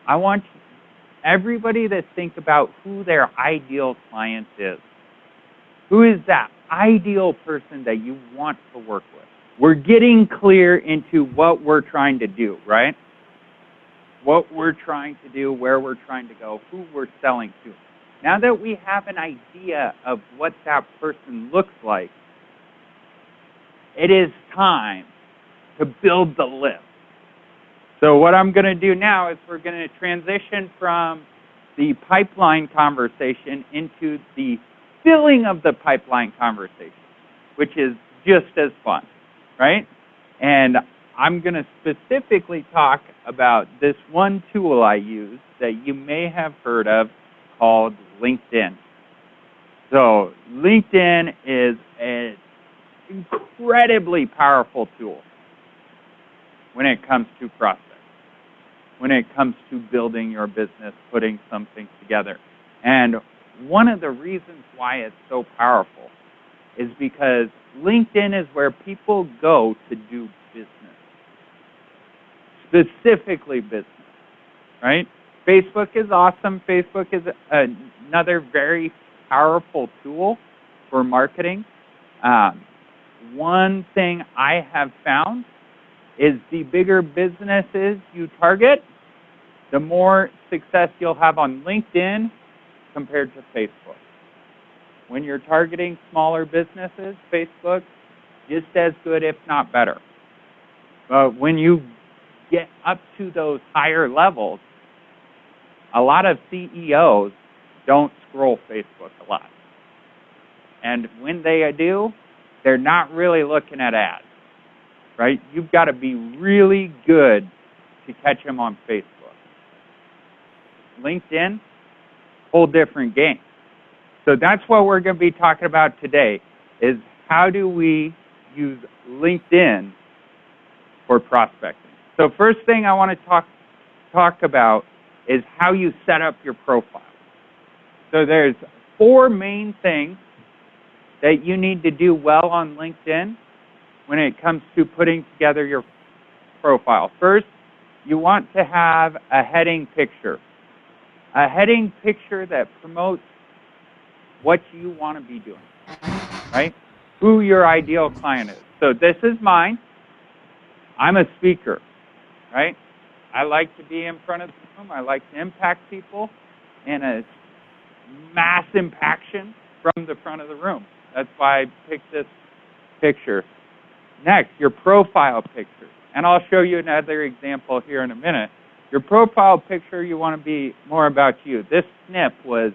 I want everybody to think about who their ideal client is. Who is that ideal person that you want to work with? We're getting clear into what we're trying to do, right? What we're trying to do, where we're trying to go, who we're selling to. Now that we have an idea of what that person looks like, it is time to build the list. So what I'm going to do now is we're going to transition from the pipeline conversation into the filling of the pipeline conversation, which is just as fun, right? And I'm going to specifically talk about this one tool I use that you may have heard of called LinkedIn. So LinkedIn is an incredibly powerful tool when it comes to prospects, when it comes to building your business, putting something together. And one of the reasons why it's so powerful is because LinkedIn is where people go to do business, specifically business, right? Facebook is awesome. Facebook is another very powerful tool for marketing. One thing I have found is the bigger businesses you target, the more success you'll have on LinkedIn compared to Facebook. When you're targeting smaller businesses, Facebook, just as good, if not better. But when you get up to those higher levels, a lot of CEOs don't scroll Facebook a lot. And when they do, they're not really looking at ads, right? You've got to be really good to catch them on Facebook. LinkedIn, whole different game. So that's what we're going to be talking about today, is how do we use LinkedIn for prospecting. So first thing I want to talk about is how you set up your profile. So there's 4 main things that you need to do well on LinkedIn when it comes to putting together your profile. First, you want to have a heading picture. A heading picture that promotes what you want to be doing, right? Who your ideal client is. So this is mine. I'm a speaker, right? I like to be in front of the room. I like to impact people in a mass impaction from the front of the room. That's why I picked this picture. Next, your profile picture. And I'll show you another example here in a minute. Your profile picture, you want to be more about you. This snip was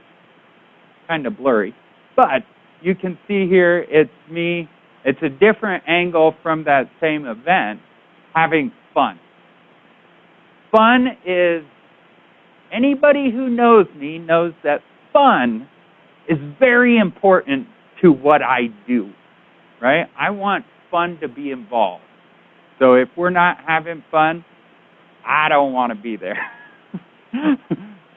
kind of blurry, but you can see here it's me. It's a different angle from that same event, having fun. Fun is, anybody who knows me knows that fun is very important to what I do, right? I want fun to be involved. So if we're not having fun, I don't want to be there.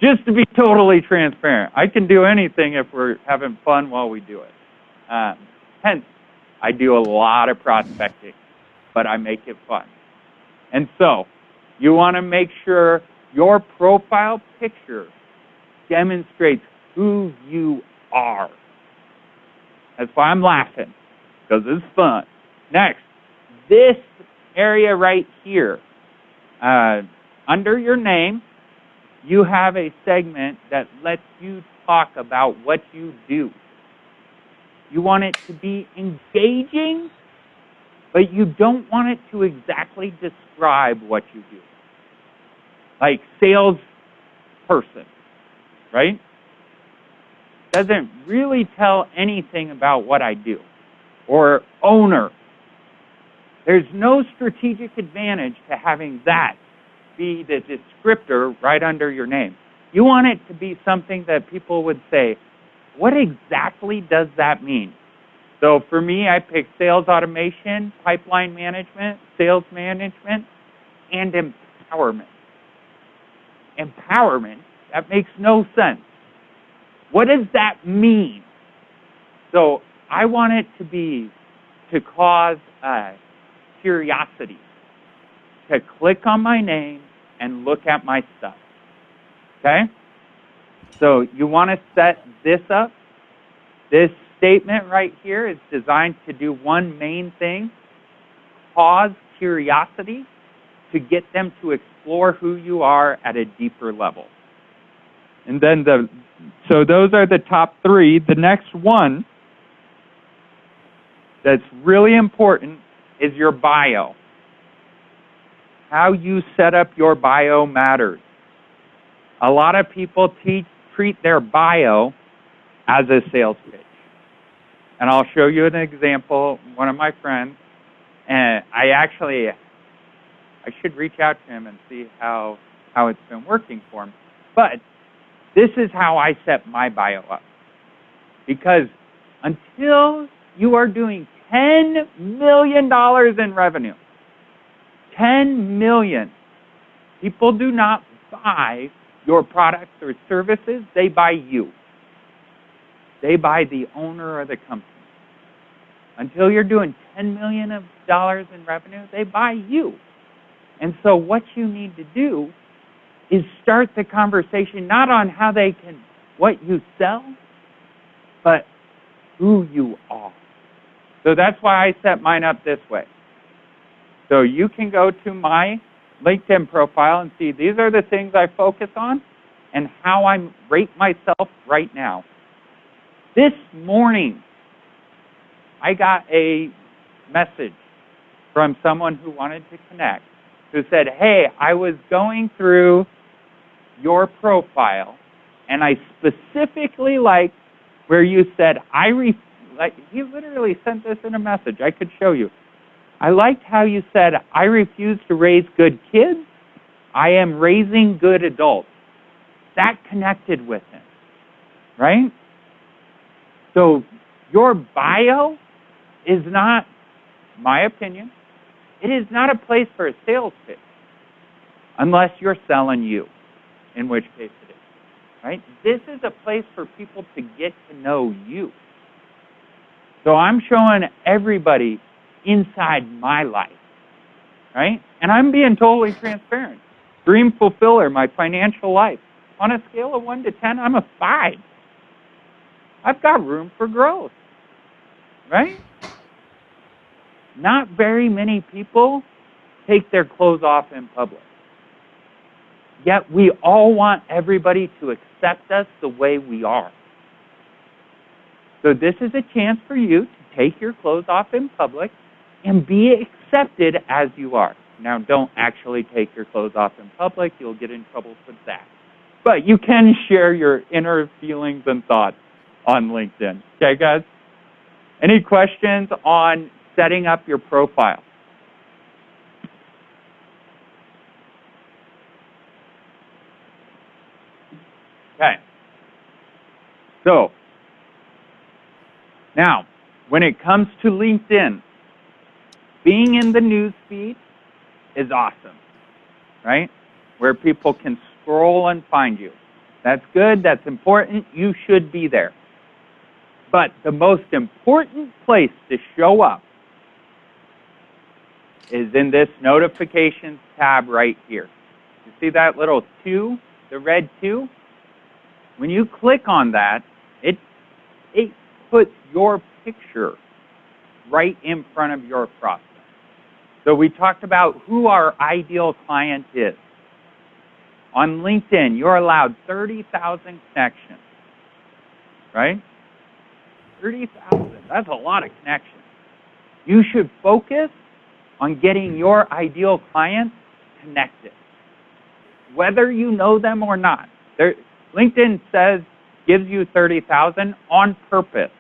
Just to be totally transparent. I can do anything if we're having fun while we do it. Hence, I do a lot of prospecting, but I make it fun. And so, you want to make sure your profile picture demonstrates who you are. That's why I'm laughing, because it's fun. Next, this area right here, under your name, you have a segment that lets you talk about what you do. You want it to be engaging, but you don't want it to exactly describe what you do. Like salesperson, right? Doesn't really tell anything about what I do. Or owner. There's no strategic advantage to having that be the descriptor right under your name. You want it to be something that people would say, what exactly does that mean? So for me, I picked sales automation, pipeline management, sales management, and empowerment. Empowerment, that makes no sense. What does that mean? So I want it to be to cause curiosity, to click on my name and look at my stuff. Okay? So you want to set this up. This statement right here is designed to do one main thing, cause curiosity, to get them to explore who you are at a deeper level. And then so those are the top 3. The next one that's really important is your bio. How you set up your bio matters. A lot of people treat their bio as a sales pitch. And I'll show you an example. One of my friends, and I should reach out to him and see how it's been working for him. But this is how I set my bio up. Because until you are doing $10 million in revenue, $10 million, people do not buy your products or services, they buy you. They buy the owner of the company. Until you're doing $10 million in revenue, they buy you. And so what you need to do is start the conversation not on what you sell, but who you are. So that's why I set mine up this way. So you can go to my LinkedIn profile and see these are the things I focus on and how I rate myself right now. This morning, I got a message from someone who wanted to connect, who said, hey, I was going through your profile, and I specifically liked where you said, he literally sent this in a message. I could show you. I liked how you said, I refuse to raise good kids. I am raising good adults. That connected with him, right? So your bio is not, my opinion, it is not a place for a sales pitch unless you're selling you, in which case it is, right? This is a place for people to get to know you. So I'm showing everybody inside my life, right? And I'm being totally transparent. Dream fulfiller, my financial life. On a scale of 1 to 10, I'm a 5. I've got room for growth, right? Not very many people take their clothes off in public. Yet we all want everybody to accept us the way we are. So this is a chance for you to take your clothes off in public and be accepted as you are. Now, don't actually take your clothes off in public. You'll get in trouble for that. But you can share your inner feelings and thoughts on LinkedIn. Okay, guys? Any questions on setting up your profile? Okay. So, now, when it comes to LinkedIn, being in the news feed is awesome, right? Where people can scroll and find you. That's good, that's important, you should be there. But the most important place to show up is in this notifications tab right here. You see that little 2, the red 2? When you click on that, it puts your picture right in front of your prospect. So we talked about who our ideal client is. On LinkedIn, you're allowed 30,000 connections, right? 30,000, that's a lot of connections. You should focus on getting your ideal clients connected, whether you know them or not. LinkedIn gives you 30,000 on purpose.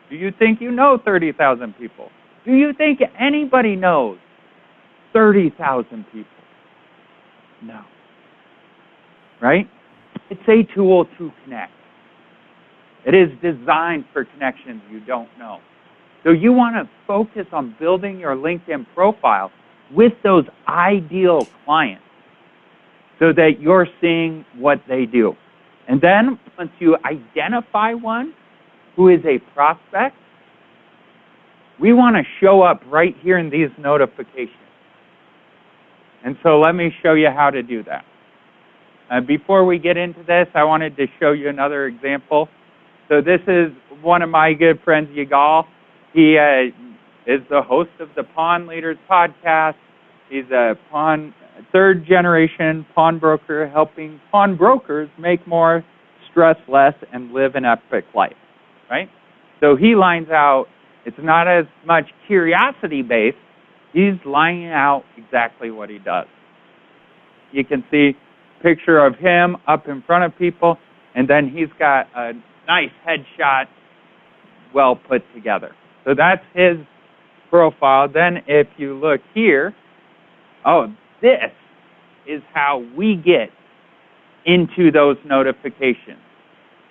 Do you think you know 30,000 people? Do you think anybody knows 30,000 people? No. Right? It's a tool to connect. It is designed for connections you don't know. So you want to focus on building your LinkedIn profile with those ideal clients so that you're seeing what they do. And then once you identify one who is a prospect, we want to show up right here in these notifications. And so let me show you how to do that. Before we get into this, I wanted to show you another example. So this is one of my good friends, Yigal. He is the host of the Pawn Leaders podcast. He's a third-generation pawnbroker helping pawnbrokers make more, stress less, and live an epic life, right? So he lines out, it's not as much curiosity-based. He's lining out exactly what he does. You can see a picture of him up in front of people, and then he's got a nice headshot well put together. So that's his profile. Then if you look here, this is how we get into those notifications.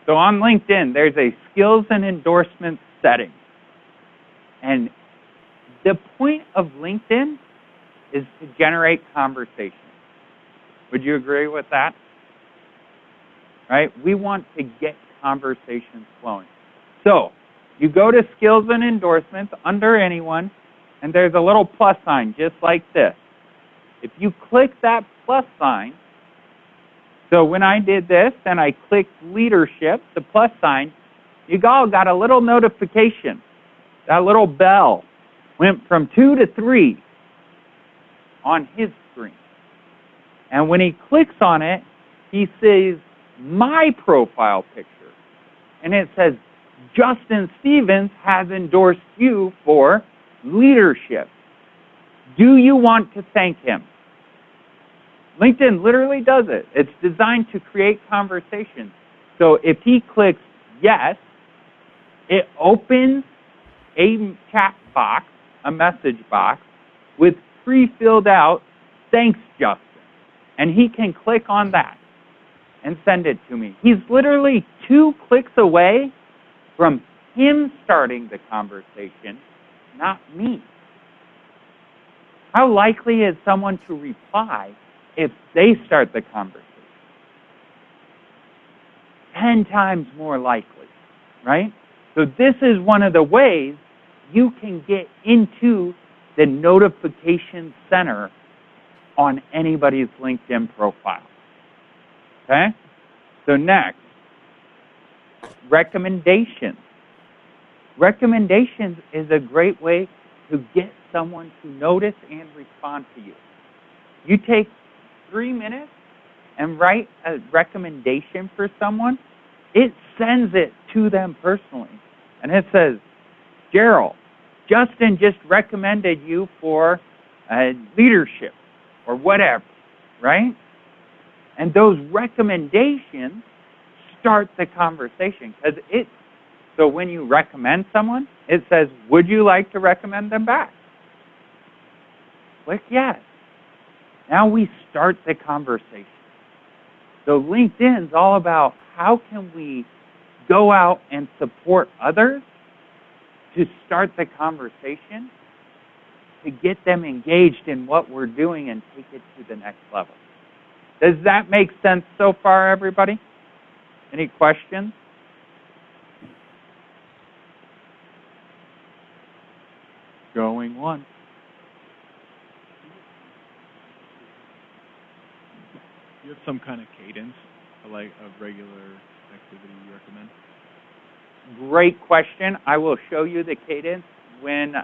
So on LinkedIn, there's a skills and endorsement setting. And the point of LinkedIn is to generate conversation. Would you agree with that? Right? We want to get conversations flowing. So you go to skills and endorsements under anyone, and there's a little plus sign just like this. If you click that plus sign, so when I did this and I clicked leadership, the plus sign, you all got a little notification. That little bell went from 2 to 3. on his screen. And when he clicks on it, he sees my profile picture. And it says, Justin Stevens has endorsed you for leadership. Do you want to thank him? LinkedIn literally does it. It's designed to create conversation. So if he clicks yes, it opens a chat box, a message box, with pre-filled out, thanks, Justin. And he can click on that and send it to me. He's literally 2 clicks away from him starting the conversation, not me. How likely is someone to reply if they start the conversation? 10 times more likely, right? So this is one of the ways you can get into the notification center on anybody's LinkedIn profile. Okay? So next, recommendations. Recommendations is a great way to get someone to notice and respond to you. You take 3 minutes and write a recommendation for someone, it sends it to them personally. And it says, Gerald, Justin just recommended you for leadership or whatever, right? And those recommendations start the conversation. So when you recommend someone, it says, would you like to recommend them back? Click yes. Now we start the conversation. So LinkedIn's all about how can we go out and support others to start the conversation, to get them engaged in what we're doing and take it to the next level. Does that make sense so far, everybody? Any questions? Going once. Do you have some kind of cadence, like of regular activity you recommend? Great question. I will show you the cadence when.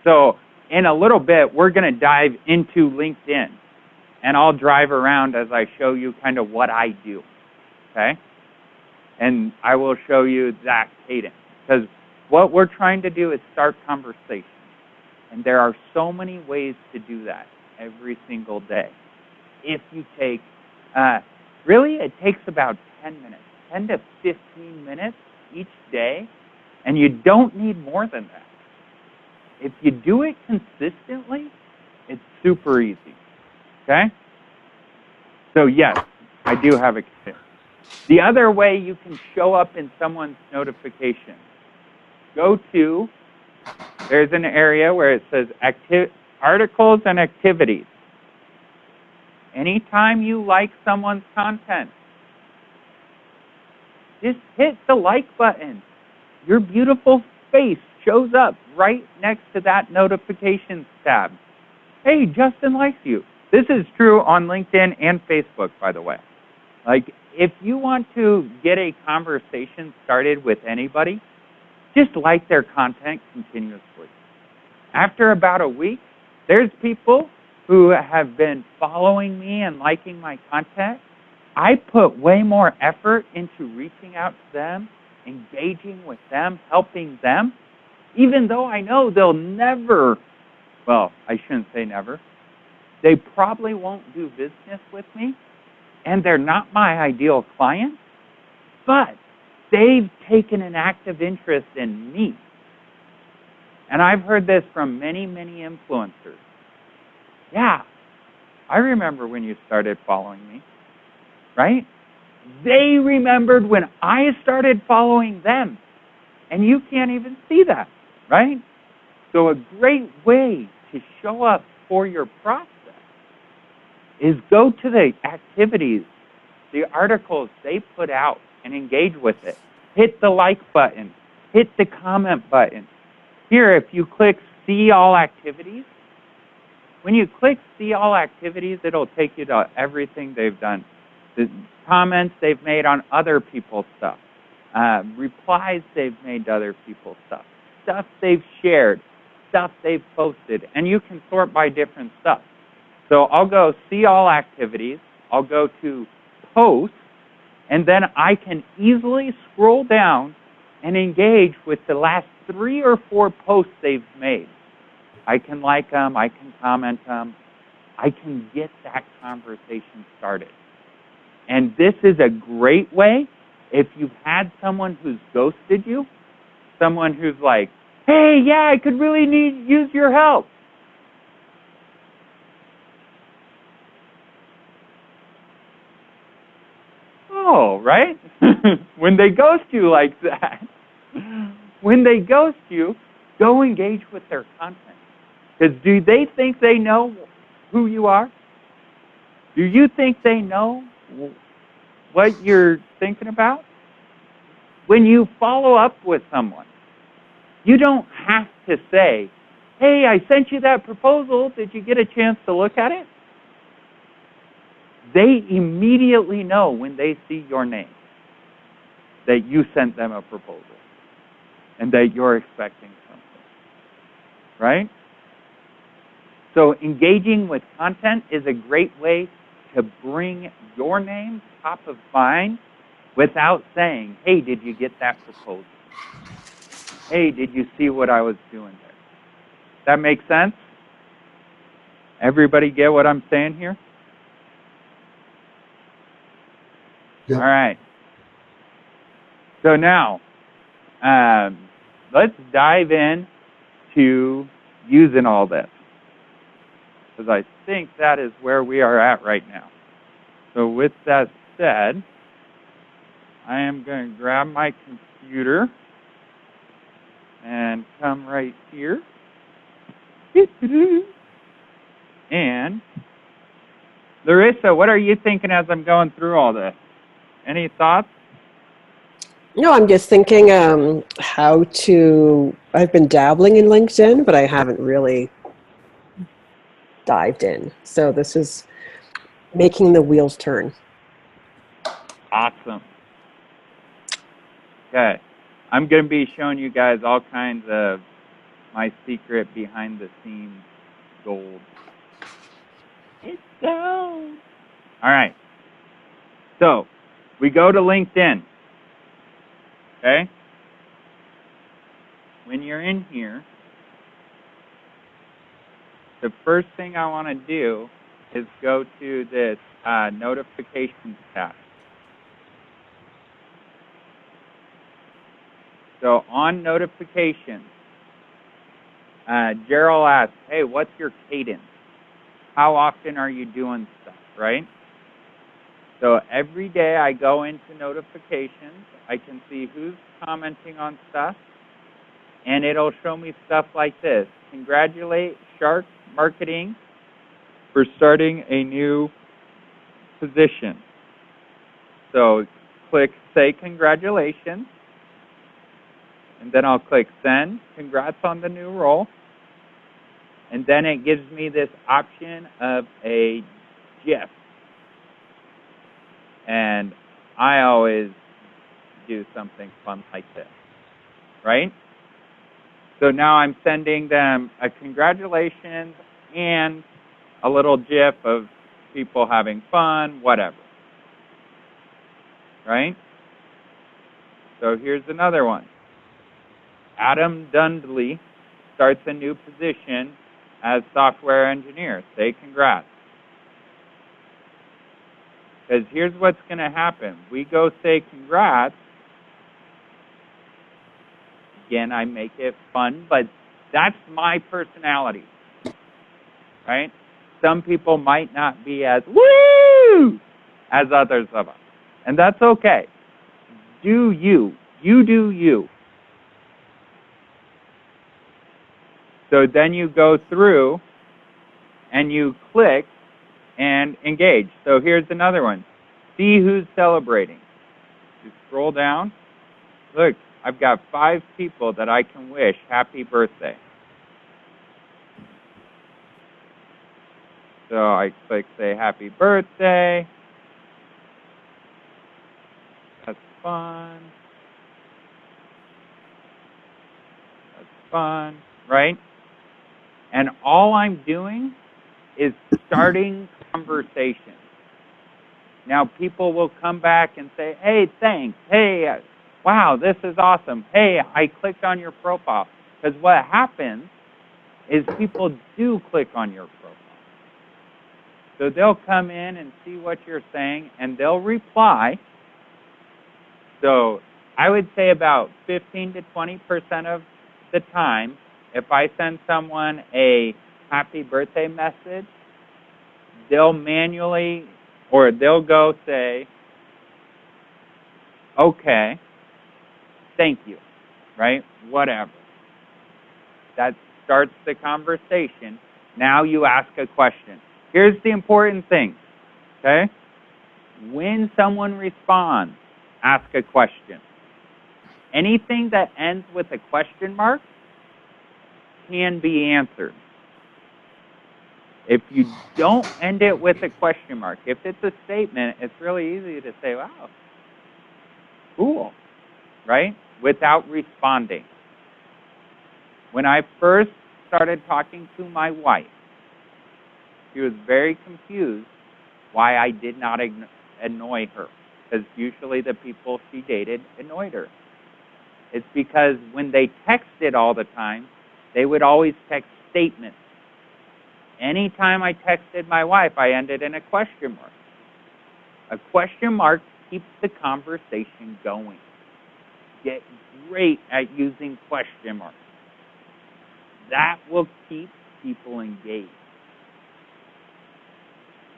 So in a little bit, we're going to dive into LinkedIn, and I'll drive around as I show you kind of what I do. Okay, and I will show you that cadence because what we're trying to do is start conversation, and there are so many ways to do that every single day. If you take really, it takes about 10 minutes, 10 to 15 minutes each day, and you don't need more than that. If you do it consistently, it's super easy, okay? So yes, I do have a cadence. The other way you can show up in someone's notification, there's an area where it says articles and activities. Anytime you like someone's content, just hit the like button. Your beautiful face shows up right next to that notifications tab. Hey, Justin likes you. This is true on LinkedIn and Facebook, by the way. Like, if you want to get a conversation started with anybody, just like their content continuously. After about a week, there's people who have been following me and liking my content. I put way more effort into reaching out to them, engaging with them, helping them, even though I know they'll never, well, I shouldn't say never, they probably won't do business with me, and they're not my ideal client, but they've taken an active interest in me. And I've heard this from many, many influencers. Yeah, I remember when you started following me, right? They remembered when I started following them, and you can't even see that, right? So a great way to show up for your prospect is go to the activities, the articles they put out, and engage with it. Hit the like button. Hit the comment button. Here, if you click See All Activities, when you click See All Activities, it'll take you to everything they've done. The comments they've made on other people's stuff. Replies they've made to other people's stuff. Stuff they've shared. Stuff they've posted. And you can sort by different stuff. So I'll go see all activities. I'll go to posts, and then I can easily scroll down and engage with the last 3 or 4 posts they've made. I can like them. I can comment them. I can get that conversation started. And this is a great way if you've had someone who's ghosted you, someone who's like, hey, yeah, I could really use your help. Oh, right? When they ghost you like that, when they ghost you, go engage with their content. Because do they think they know who you are? Do you think they know what you're thinking about? When you follow up with someone, you don't have to say, hey, I sent you that proposal. Did you get a chance to look at it? They immediately know when they see your name that you sent them a proposal and that you're expecting something, right? So engaging with content is a great way to bring your name top of mind without saying, hey, did you get that proposal? Hey, did you see what I was doing there? That makes sense? Everybody get what I'm saying here? Yeah. All right. So now, let's dive in to using all this, because I think that is where we are at right now. So with that said, I am going to grab my computer and come right here. And Larissa, what are you thinking as I'm going through all this? Any thoughts? No, I'm just thinking I've been dabbling in LinkedIn, but I haven't really dived in. So this is making the wheels turn. Awesome. Okay. I'm going to be showing you guys all kinds of my secret behind the scenes gold. It's gold. All right. So we go to LinkedIn. Okay. When you're in here, the first thing I want to do is go to this notifications tab. So on notifications, Gerald asked, hey, what's your cadence? How often are you doing stuff, right? So every day I go into notifications, I can see who's commenting on stuff, and it'll show me stuff like this. Congratulate Shark Marketing for starting a new position. So click say congratulations, and then I'll click send, congrats on the new role, and then it gives me this option of a GIF. And I always do something fun like this, right? So now I'm sending them a congratulations and a little GIF of people having fun, whatever, right? So here's another one. Adam Dundley starts a new position as software engineer. Say congrats. Because here's what's going to happen. We go say congrats. Again, I make it fun, but that's my personality, right? Some people might not be as woo as others of us, and that's okay. Do you. You do you. So then you go through and you click and engage. So here's another one. See who's celebrating. You scroll down. Look, I've got 5 people that I can wish happy birthday. So I click say happy birthday. That's fun. That's fun, right? And all I'm doing is starting conversations. Now, people will come back and say, hey, thanks. Hey, wow, this is awesome. Hey, I clicked on your profile. Because what happens is people do click on your profile. So they'll come in and see what you're saying, and they'll reply. So I would say about 15 to 20% of the time, if I send someone a happy birthday message, they'll manually, or they'll go say, okay, thank you, right? Whatever. That starts the conversation. Now you ask a question. Here's the important thing, okay? When someone responds, ask a question. Anything that ends with a question mark can be answered. If you don't end it with a question mark, if it's a statement, it's really easy to say, wow, cool, right? Without responding. When I first started talking to my wife, she was very confused why I did not annoy her, because usually the people she dated annoyed her. It's because when they texted all the time, they would always text statements. Anytime I texted my wife, I ended in a question mark. A question mark keeps the conversation going. Get great at using question marks. That will keep people engaged.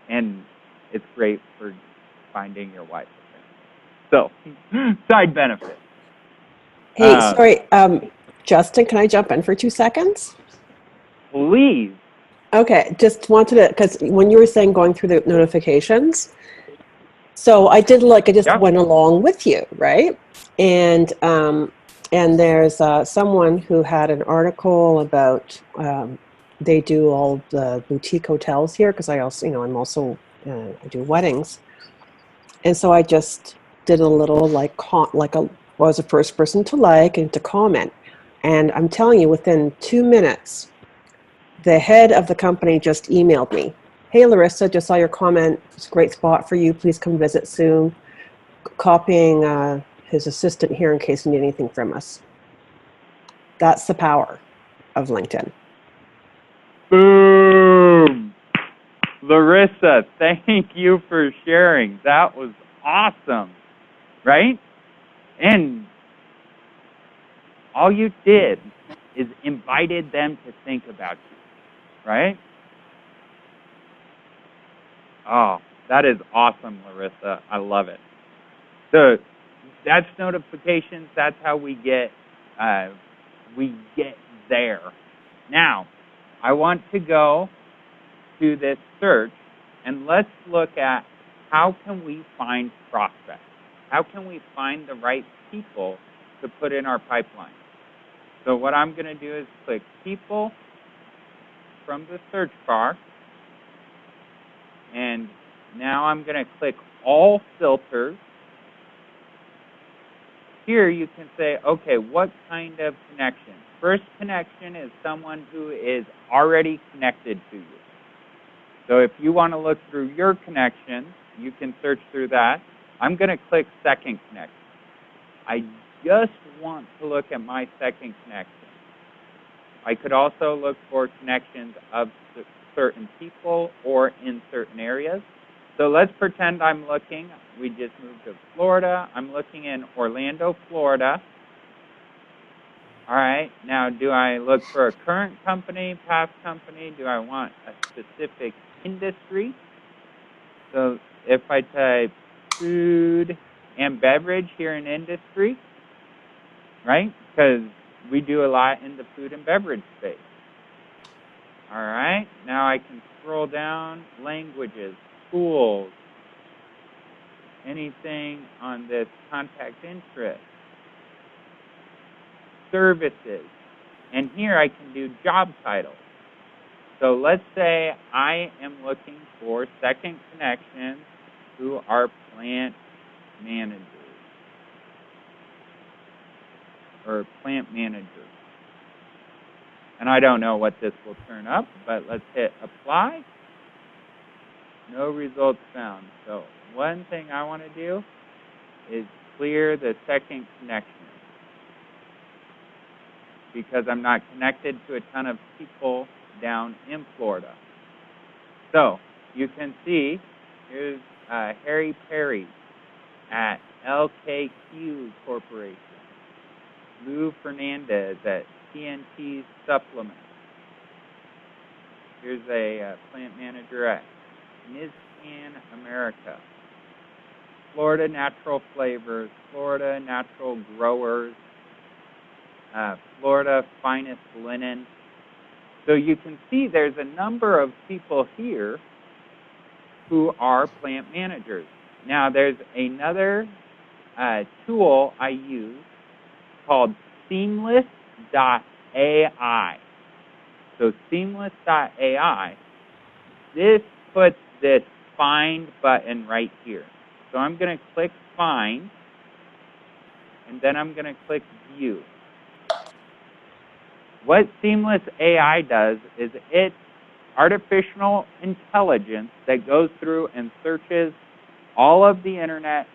And it's great for finding your wife. So, side benefit. Hey, sorry, Justin, can I jump in for 2 seconds? Please. Okay, just wanted to, because when you were saying going through the notifications, so I just went along with you, right? And there's someone who had an article about, they do all the boutique hotels here, because I also, I do weddings. And so I just did a little was the first person to like and to comment. And I'm telling you, within 2 minutes, the head of the company just emailed me. Hey, Larissa, just saw your comment. It's a great spot for you. Please come visit soon. Copying his assistant here in case you need anything from us. That's the power of LinkedIn. Boom. Larissa, thank you for sharing. That was awesome, right? And all you did is invited them to think about you, right? Oh, that is awesome, Larissa. I love it. So that's notifications. That's how we get there. Now, I want to go to this search, and let's look at how can we find prospects? How can we find the right people to put in our pipeline? So what I'm going to do is click People from the search bar, and now I'm going to click All Filters. Here you can say, okay, what kind of connection? First connection is someone who is already connected to you. So if you want to look through your connections, you can search through that. I'm going to click Second Connection. I just want to look at my second connection. I could also look for connections of certain people or in certain areas. So let's pretend I'm looking. We just moved to Florida. I'm looking in Orlando, Florida. All right. Now, do I look for a current company, past company? Do I want a specific industry? So if I type food and beverage here in industry, right? Because we do a lot in the food and beverage space. All right. Now I can scroll down, languages, schools, anything on this contact interest, services, and here I can do job titles. So let's say I am looking for second connections who are plant managers or plant managers. And I don't know what this will turn up, but let's hit apply. No results found. So one thing I want to do is clear the second connection because I'm not connected to a ton of people down in Florida. So you can see here's Harry Perry at LKQ Corporation, Lou Fernandez at TNT Supplements. Here's a plant manager at Nizcan America, Florida Natural Flavors, Florida Natural Growers, Florida Finest Linen. So you can see there's a number of people here who are plant managers. Now there's another tool I use called Seamless.ai. So Seamless.ai, this puts this Find button right here. So I'm going to click Find, and then I'm going to click View. What Seamless AI does is it's artificial intelligence that goes through and searches all of the internet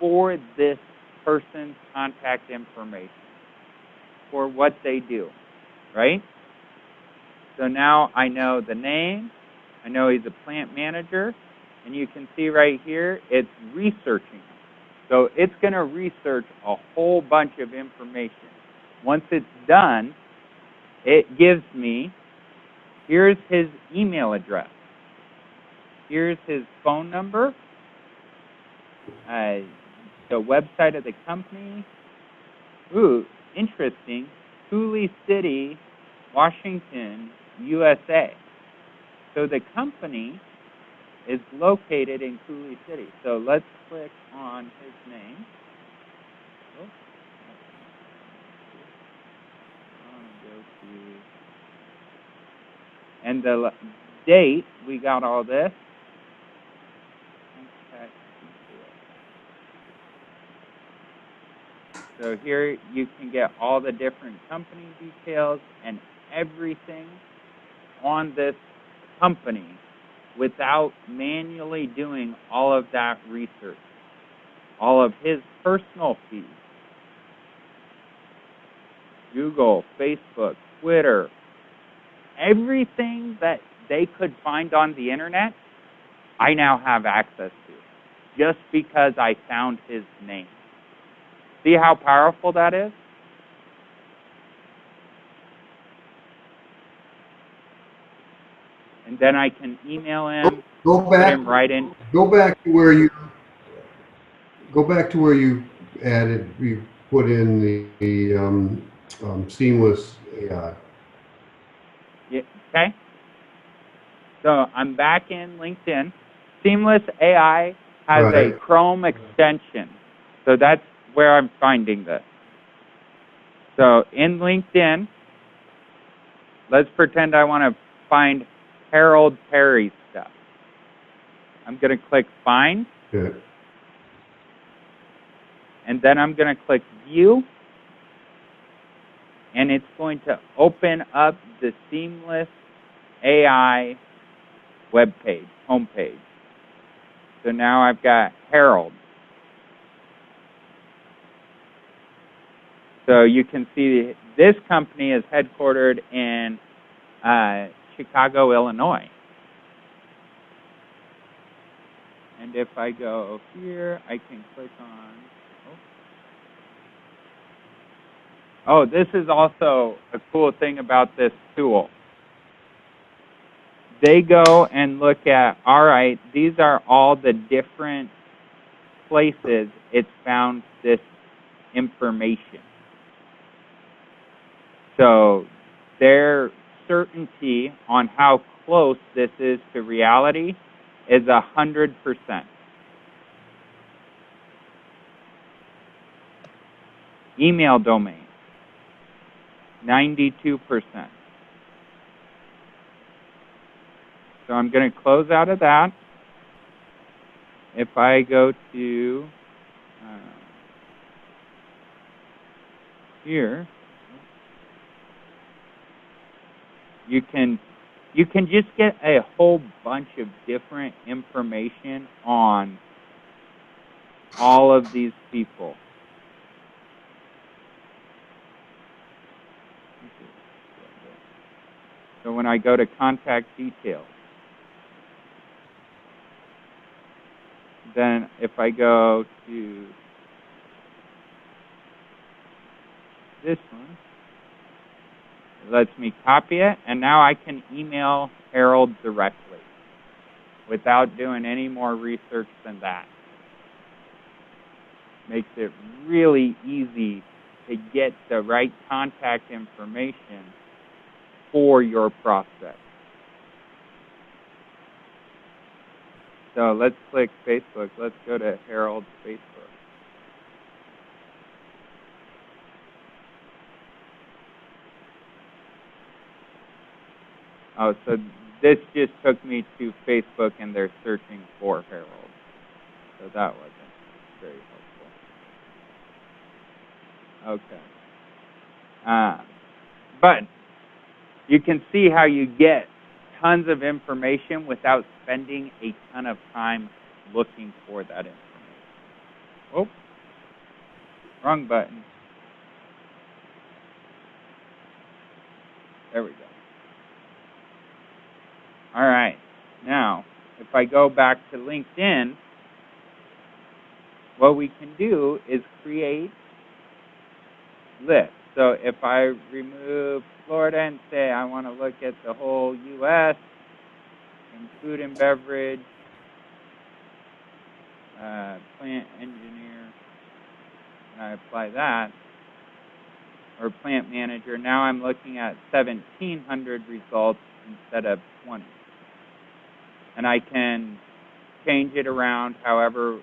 for this person's contact information, for what they do, right? So now I know the name, I know he's a plant manager, and you can see right here, it's researching. So it's going to research a whole bunch of information. Once it's done, it gives me, here's his email address, here's his phone number, the website of the company. Ooh, interesting, Cooley City, Washington, USA. So the company is located in Cooley City. So let's click on his name. Oh, and the date, we got all this. So here you can get all the different company details and everything on this company without manually doing all of that research. All of his personal feeds, Google, Facebook, Twitter, everything that they could find on the internet, I now have access to, just because I found his name. See how powerful that is? And then I can email him, put him right in. Go back to where you added, you put in the seamless AI. Yeah, okay. So I'm back in LinkedIn. Seamless AI has a Chrome extension. So that's where I'm finding this. So in LinkedIn, let's pretend I want to find Harold Perry stuff. I'm going to click Find. Okay. And then I'm going to click View. And it's going to open up the Seamless AI webpage, homepage. So now I've got Harold. So you can see this company is headquartered in Chicago, Illinois. And if I go here, I can click on, oh, this is also a cool thing about this tool. They go and look at, all right, these are all the different places it's found this information. So their certainty on how close this is to reality is 100%. Email domain, 92%. So I'm going to close out of that. If I go to here, you can you can just get a whole bunch of different information on all of these people. So when I go to contact details, then if I go to this one, it lets me copy it, and now I can email Harold directly without doing any more research than that. Makes it really easy to get the right contact information for your prospect. So let's click Facebook. Let's go to Harold's Facebook. Oh, so this just took me to Facebook and they're searching for Harold. So that wasn't very helpful. Okay. But you can see how you get tons of information without spending a ton of time looking for that information. Oh, wrong button. There we go. All right. Now, if I go back to LinkedIn, what we can do is create lists. So if I remove Florida and say I want to look at the whole U.S. and food and beverage, plant engineer, and I apply that, or plant manager, now I'm looking at 1,700 results instead of 20. And I can change it around however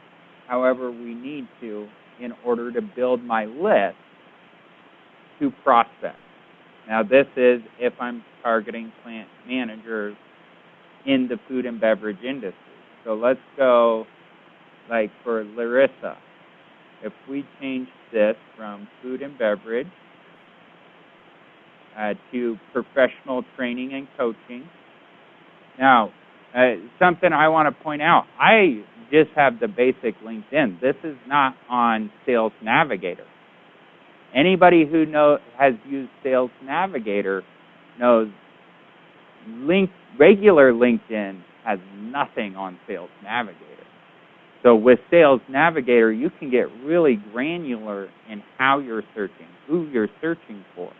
we need to in order to build my list to prospects. Now this is if I'm targeting plant managers in the food and beverage industry. So let's go, like for Larissa, if we change this from food and beverage to professional training and coaching. Now, something I want to point out, I just have the basic LinkedIn. This is not on Sales Navigator. Anybody who has used Sales Navigator knows regular LinkedIn has nothing on Sales Navigator. So with Sales Navigator, you can get really granular in how you're searching, who you're searching for,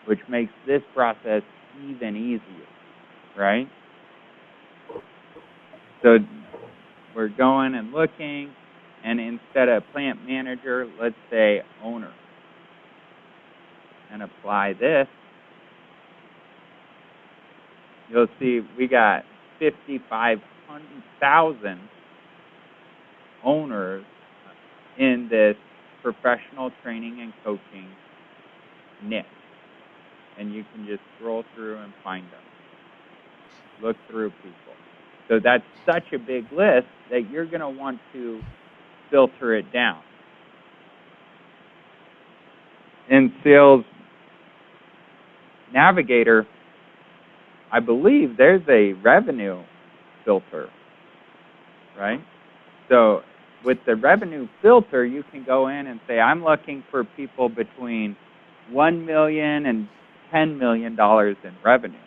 which makes this process even easier, right? So we're going and looking, and instead of plant manager, let's say owner. And apply this. You'll see we got 55,000 owners in this professional training and coaching niche. And you can just scroll through and find them. Look through people. So that's such a big list that you're going to want to filter it down. In Sales Navigator, I believe there's a revenue filter, right? So with the revenue filter, you can go in and say, I'm looking for people between $1 million and $10 million in revenue,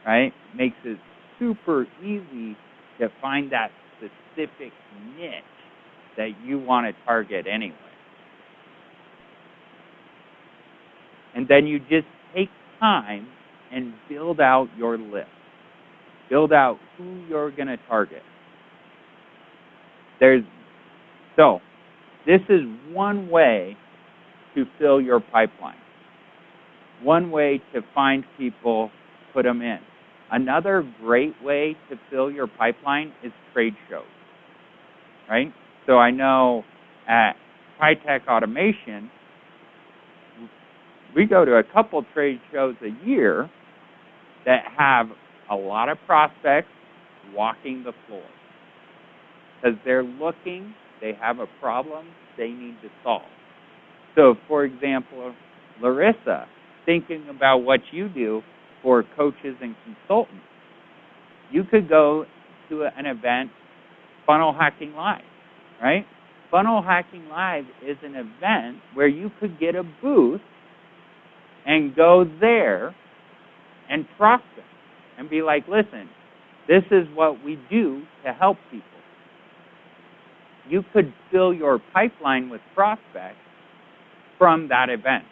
right? Makes it super easy to find that specific niche that you want to target anyway. And then you just take time and build out your list. Build out who you're going to target. So this is one way to fill your pipeline. One way to find people, put them in. Another great way to fill your pipeline is trade shows, right? So I know at High-Tech Automation, we go to a couple trade shows a year that have a lot of prospects walking the floor because they're looking, they have a problem they need to solve. So, for example, Larissa, thinking about what you do, for coaches and consultants. You could go to an event, Funnel Hacking Live, right? Funnel Hacking Live is an event where you could get a booth and go there and prospect and be like, listen, this is what we do to help people. You could fill your pipeline with prospects from that event.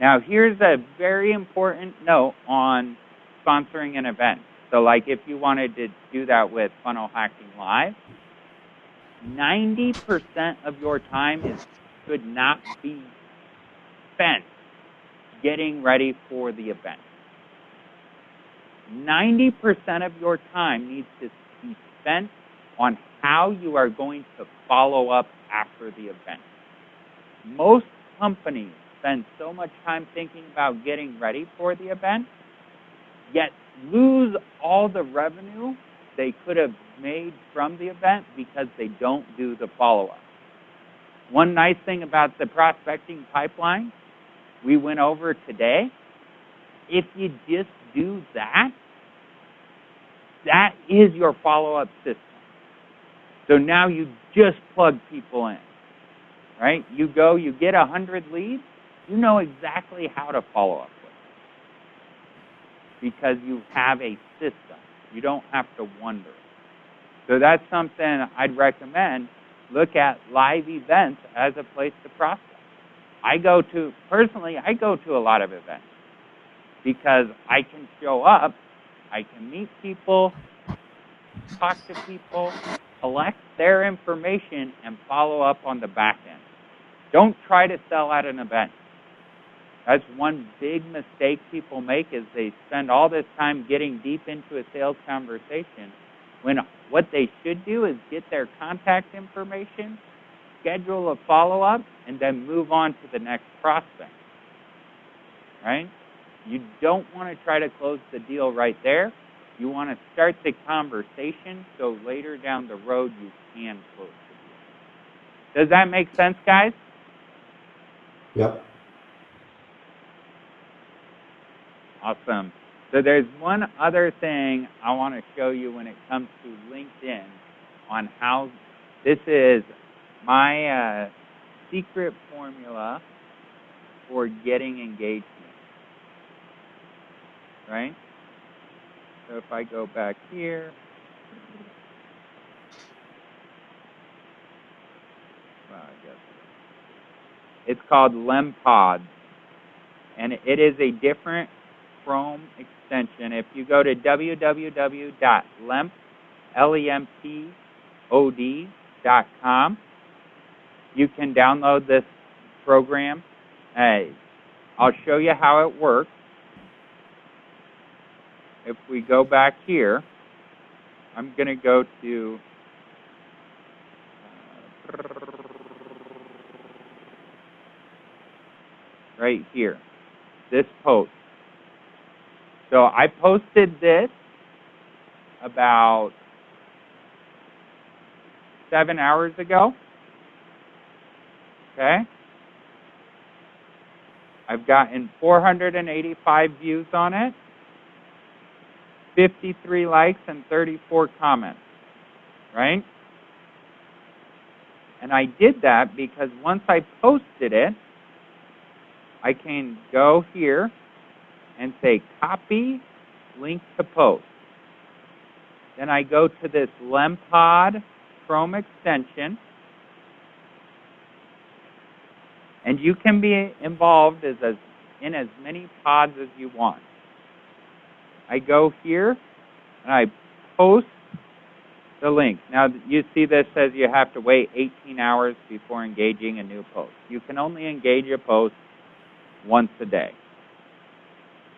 Now, here's a very important note on sponsoring an event. So, like, if you wanted to do that with Funnel Hacking Live, 90% of your time should not be spent getting ready for the event. 90% of your time needs to be spent on how you are going to follow up after the event. Most companies spend so much time thinking about getting ready for the event, yet lose all the revenue they could have made from the event because they don't do the follow-up. One nice thing about the prospecting pipeline we went over today, if you just do that, that is your follow-up system. So now you just plug people in, right? You go, you get 100 leads, you know exactly how to follow up with them because you have a system. You don't have to wonder. So that's something I'd recommend. Look at live events as a place to prospect. Personally, I go to a lot of events because I can show up, I can meet people, talk to people, collect their information, and follow up on the back end. Don't try to sell at an event. That's one big mistake people make is they spend all this time getting deep into a sales conversation when what they should do is get their contact information, schedule a follow-up, and then move on to the next prospect, right? You don't want to try to close the deal right there. You want to start the conversation so later down the road you can close the deal. Does that make sense, guys? Yep. Awesome. So there's one other thing I want to show you when it comes to LinkedIn on how this is my secret formula for getting engagement, right? So if I go back here, well, I guess it's called LempPod, and it is a different Chrome extension. If you go to www.lempod.com, you can download this program. I'll show you how it works. If we go back here, I'm going to go to right here, this post. So I posted this about 7 hours ago. Okay? I've gotten 485 views on it, 53 likes, and 34 comments, right? And I did that because once I posted it, I can go here and say copy, link to post. Then I go to this LempPod Chrome extension, and you can be involved in as many pods as you want. I go here and I post the link. Now you see this says you have to wait 18 hours before engaging a new post. You can only engage a post once a day.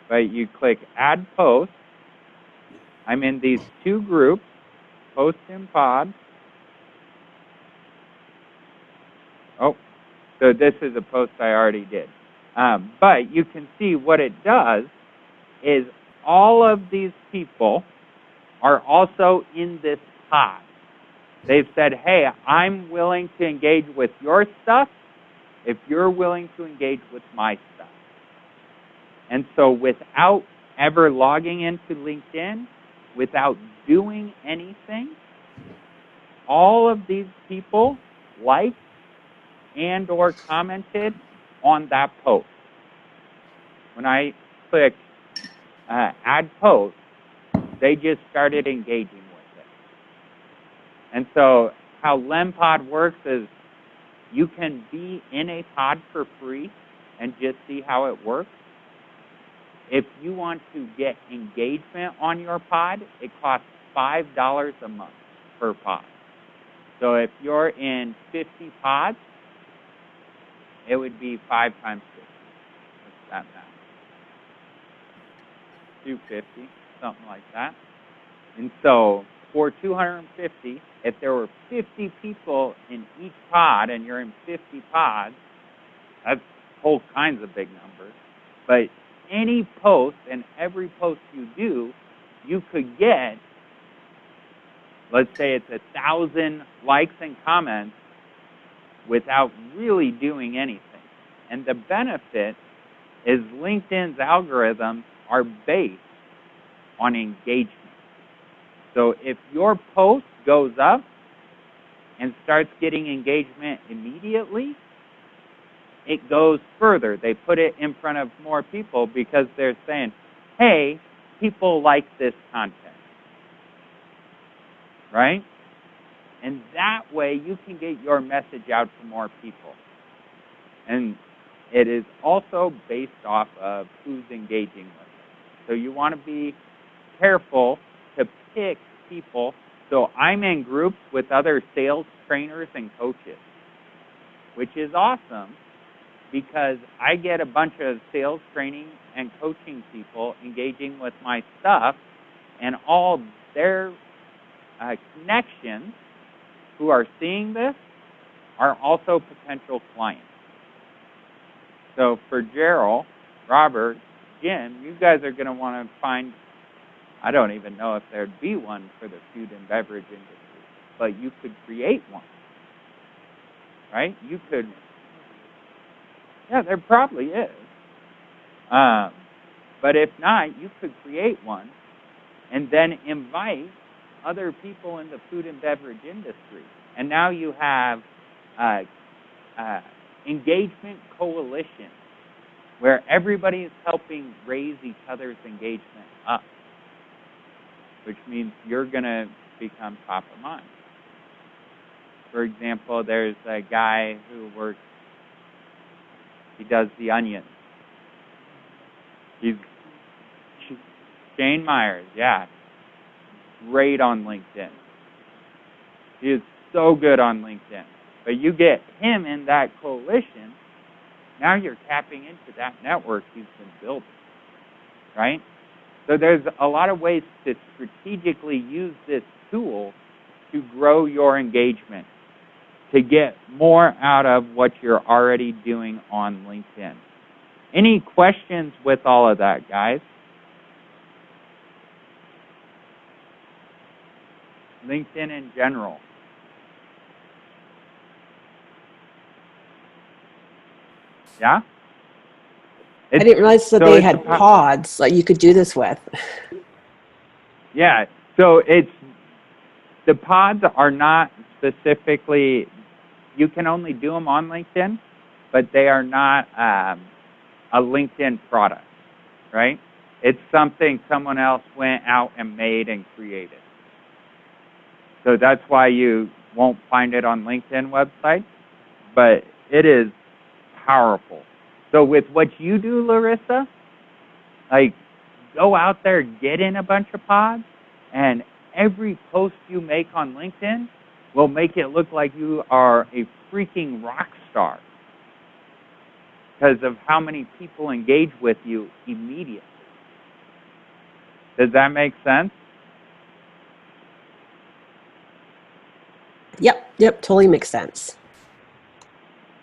But you click Add Post. I'm in these two groups, Post and Pod. Oh, so this is a post I already did. But you can see what it does is all of these people are also in this pod. They've said, hey, I'm willing to engage with your stuff if you're willing to engage with my stuff. And so without ever logging into LinkedIn without doing anything, all of these people liked and or commented on that post. When I clicked add post, they just started engaging with it. And so how LemPod works is you can be in a pod for free and just see how it works. If you want to get engagement on your pod, it costs $5 a month per pod. So if you're in 50 pods, it would be 5 times 50. What's that math? 250, something like that. And so for 250, if there were 50 people in each pod and you're in 50 pods, that's whole kinds of big numbers. But any post and every post you do, you could get, let's say it's 1,000 likes and comments without really doing anything. And the benefit is LinkedIn's algorithms are based on engagement. So if your post goes up and starts getting engagement immediately, it goes further. They put it in front of more people because they're saying, hey, people like this content. Right? And that way you can get your message out to more people. And it is also based off of who's engaging with it. So you want to be careful to pick people. So I'm in groups with other sales trainers and coaches, which is awesome because I get a bunch of sales training and coaching people engaging with my stuff, and all their connections who are seeing this are also potential clients. So for Gerald, Robert, Jim, you guys are going to want to find, I don't even know if there'd be one for the food and beverage industry, but you could create one, right? You could, yeah, there probably is. But if not, you could create one and then invite other people in the food and beverage industry. And now you have engagement coalition where everybody is helping raise each other's engagement up, which means you're going to become top of mind. For example, there's a guy who works, he does the onions. He's Shane Myers, yeah. Great on LinkedIn. He is so good on LinkedIn. But you get him in that coalition, now you're tapping into that network he's been building, right? So there's a lot of ways to strategically use this tool to grow your engagement, to get more out of what you're already doing on LinkedIn. Any questions with all of that, guys? LinkedIn in general. Yeah? I didn't realize that they had pods that you could do this with. Yeah, so the pods are not specifically, you can only do them on LinkedIn, but they are not a LinkedIn product, right? It's something someone else went out and made and created. So that's why you won't find it on LinkedIn websites, but it is powerful. So with what you do, Larissa, like go out there, get in a bunch of pods, and every post you make on LinkedIn will make it look like you are a freaking rock star because of how many people engage with you immediately. Does that make sense? Yep, totally makes sense.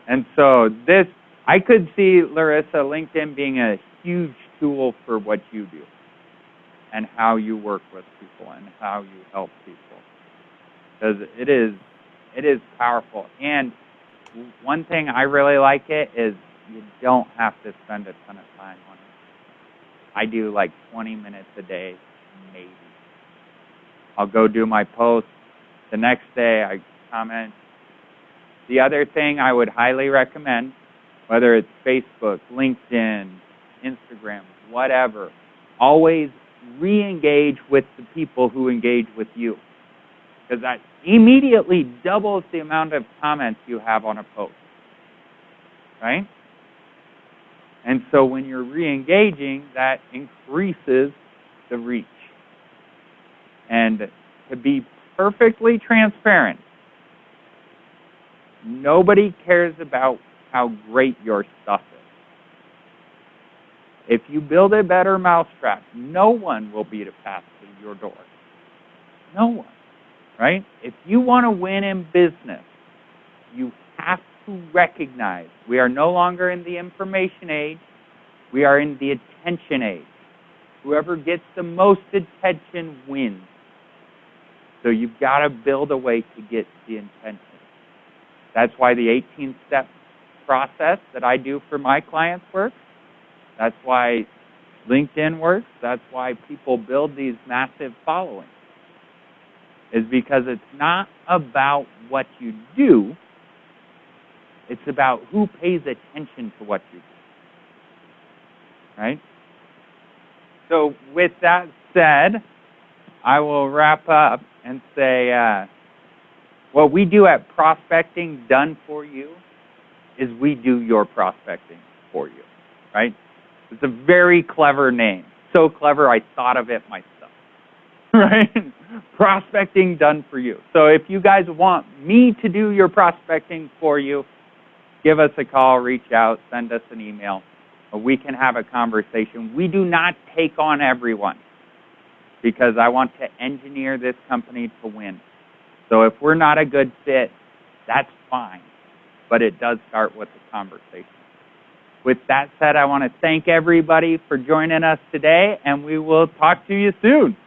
And so this, I could see, Larissa, LinkedIn being a huge tool for what you do and how you work with people and how you help people. Because it is powerful. And one thing I really like it is you don't have to spend a ton of time on it. I do like 20 minutes a day, maybe. I'll go do my post. The next day, I comment. The other thing I would highly recommend, whether it's Facebook, LinkedIn, Instagram, whatever, always re-engage with the people who engage with you. Because that immediately doubles the amount of comments you have on a post. Right? And so when you're re-engaging, that increases the reach. And to be perfectly transparent, nobody cares about how great your stuff is. If you build a better mousetrap, no one will beat a path to your door. No one. Right? If you want to win in business, you have to recognize we are no longer in the information age. We are in the attention age. Whoever gets the most attention wins. So you've got to build a way to get the attention. That's why the 18-step process that I do for my clients works. That's why LinkedIn works. That's why people build these massive followings. Is because it's not about what you do. It's about who pays attention to what you do. Right? So with that said, I will wrap up and say what we do at Prospecting Done For You is we do your prospecting for you. Right? It's a very clever name. So clever I thought of it myself. Right? Prospecting Done For You. So if you guys want me to do your prospecting for you, give us a call, reach out, send us an email. We can have a conversation. We do not take on everyone because I want to engineer this company to win. So if we're not a good fit, that's fine. But it does start with the conversation. With that said, I want to thank everybody for joining us today, and we will talk to you soon.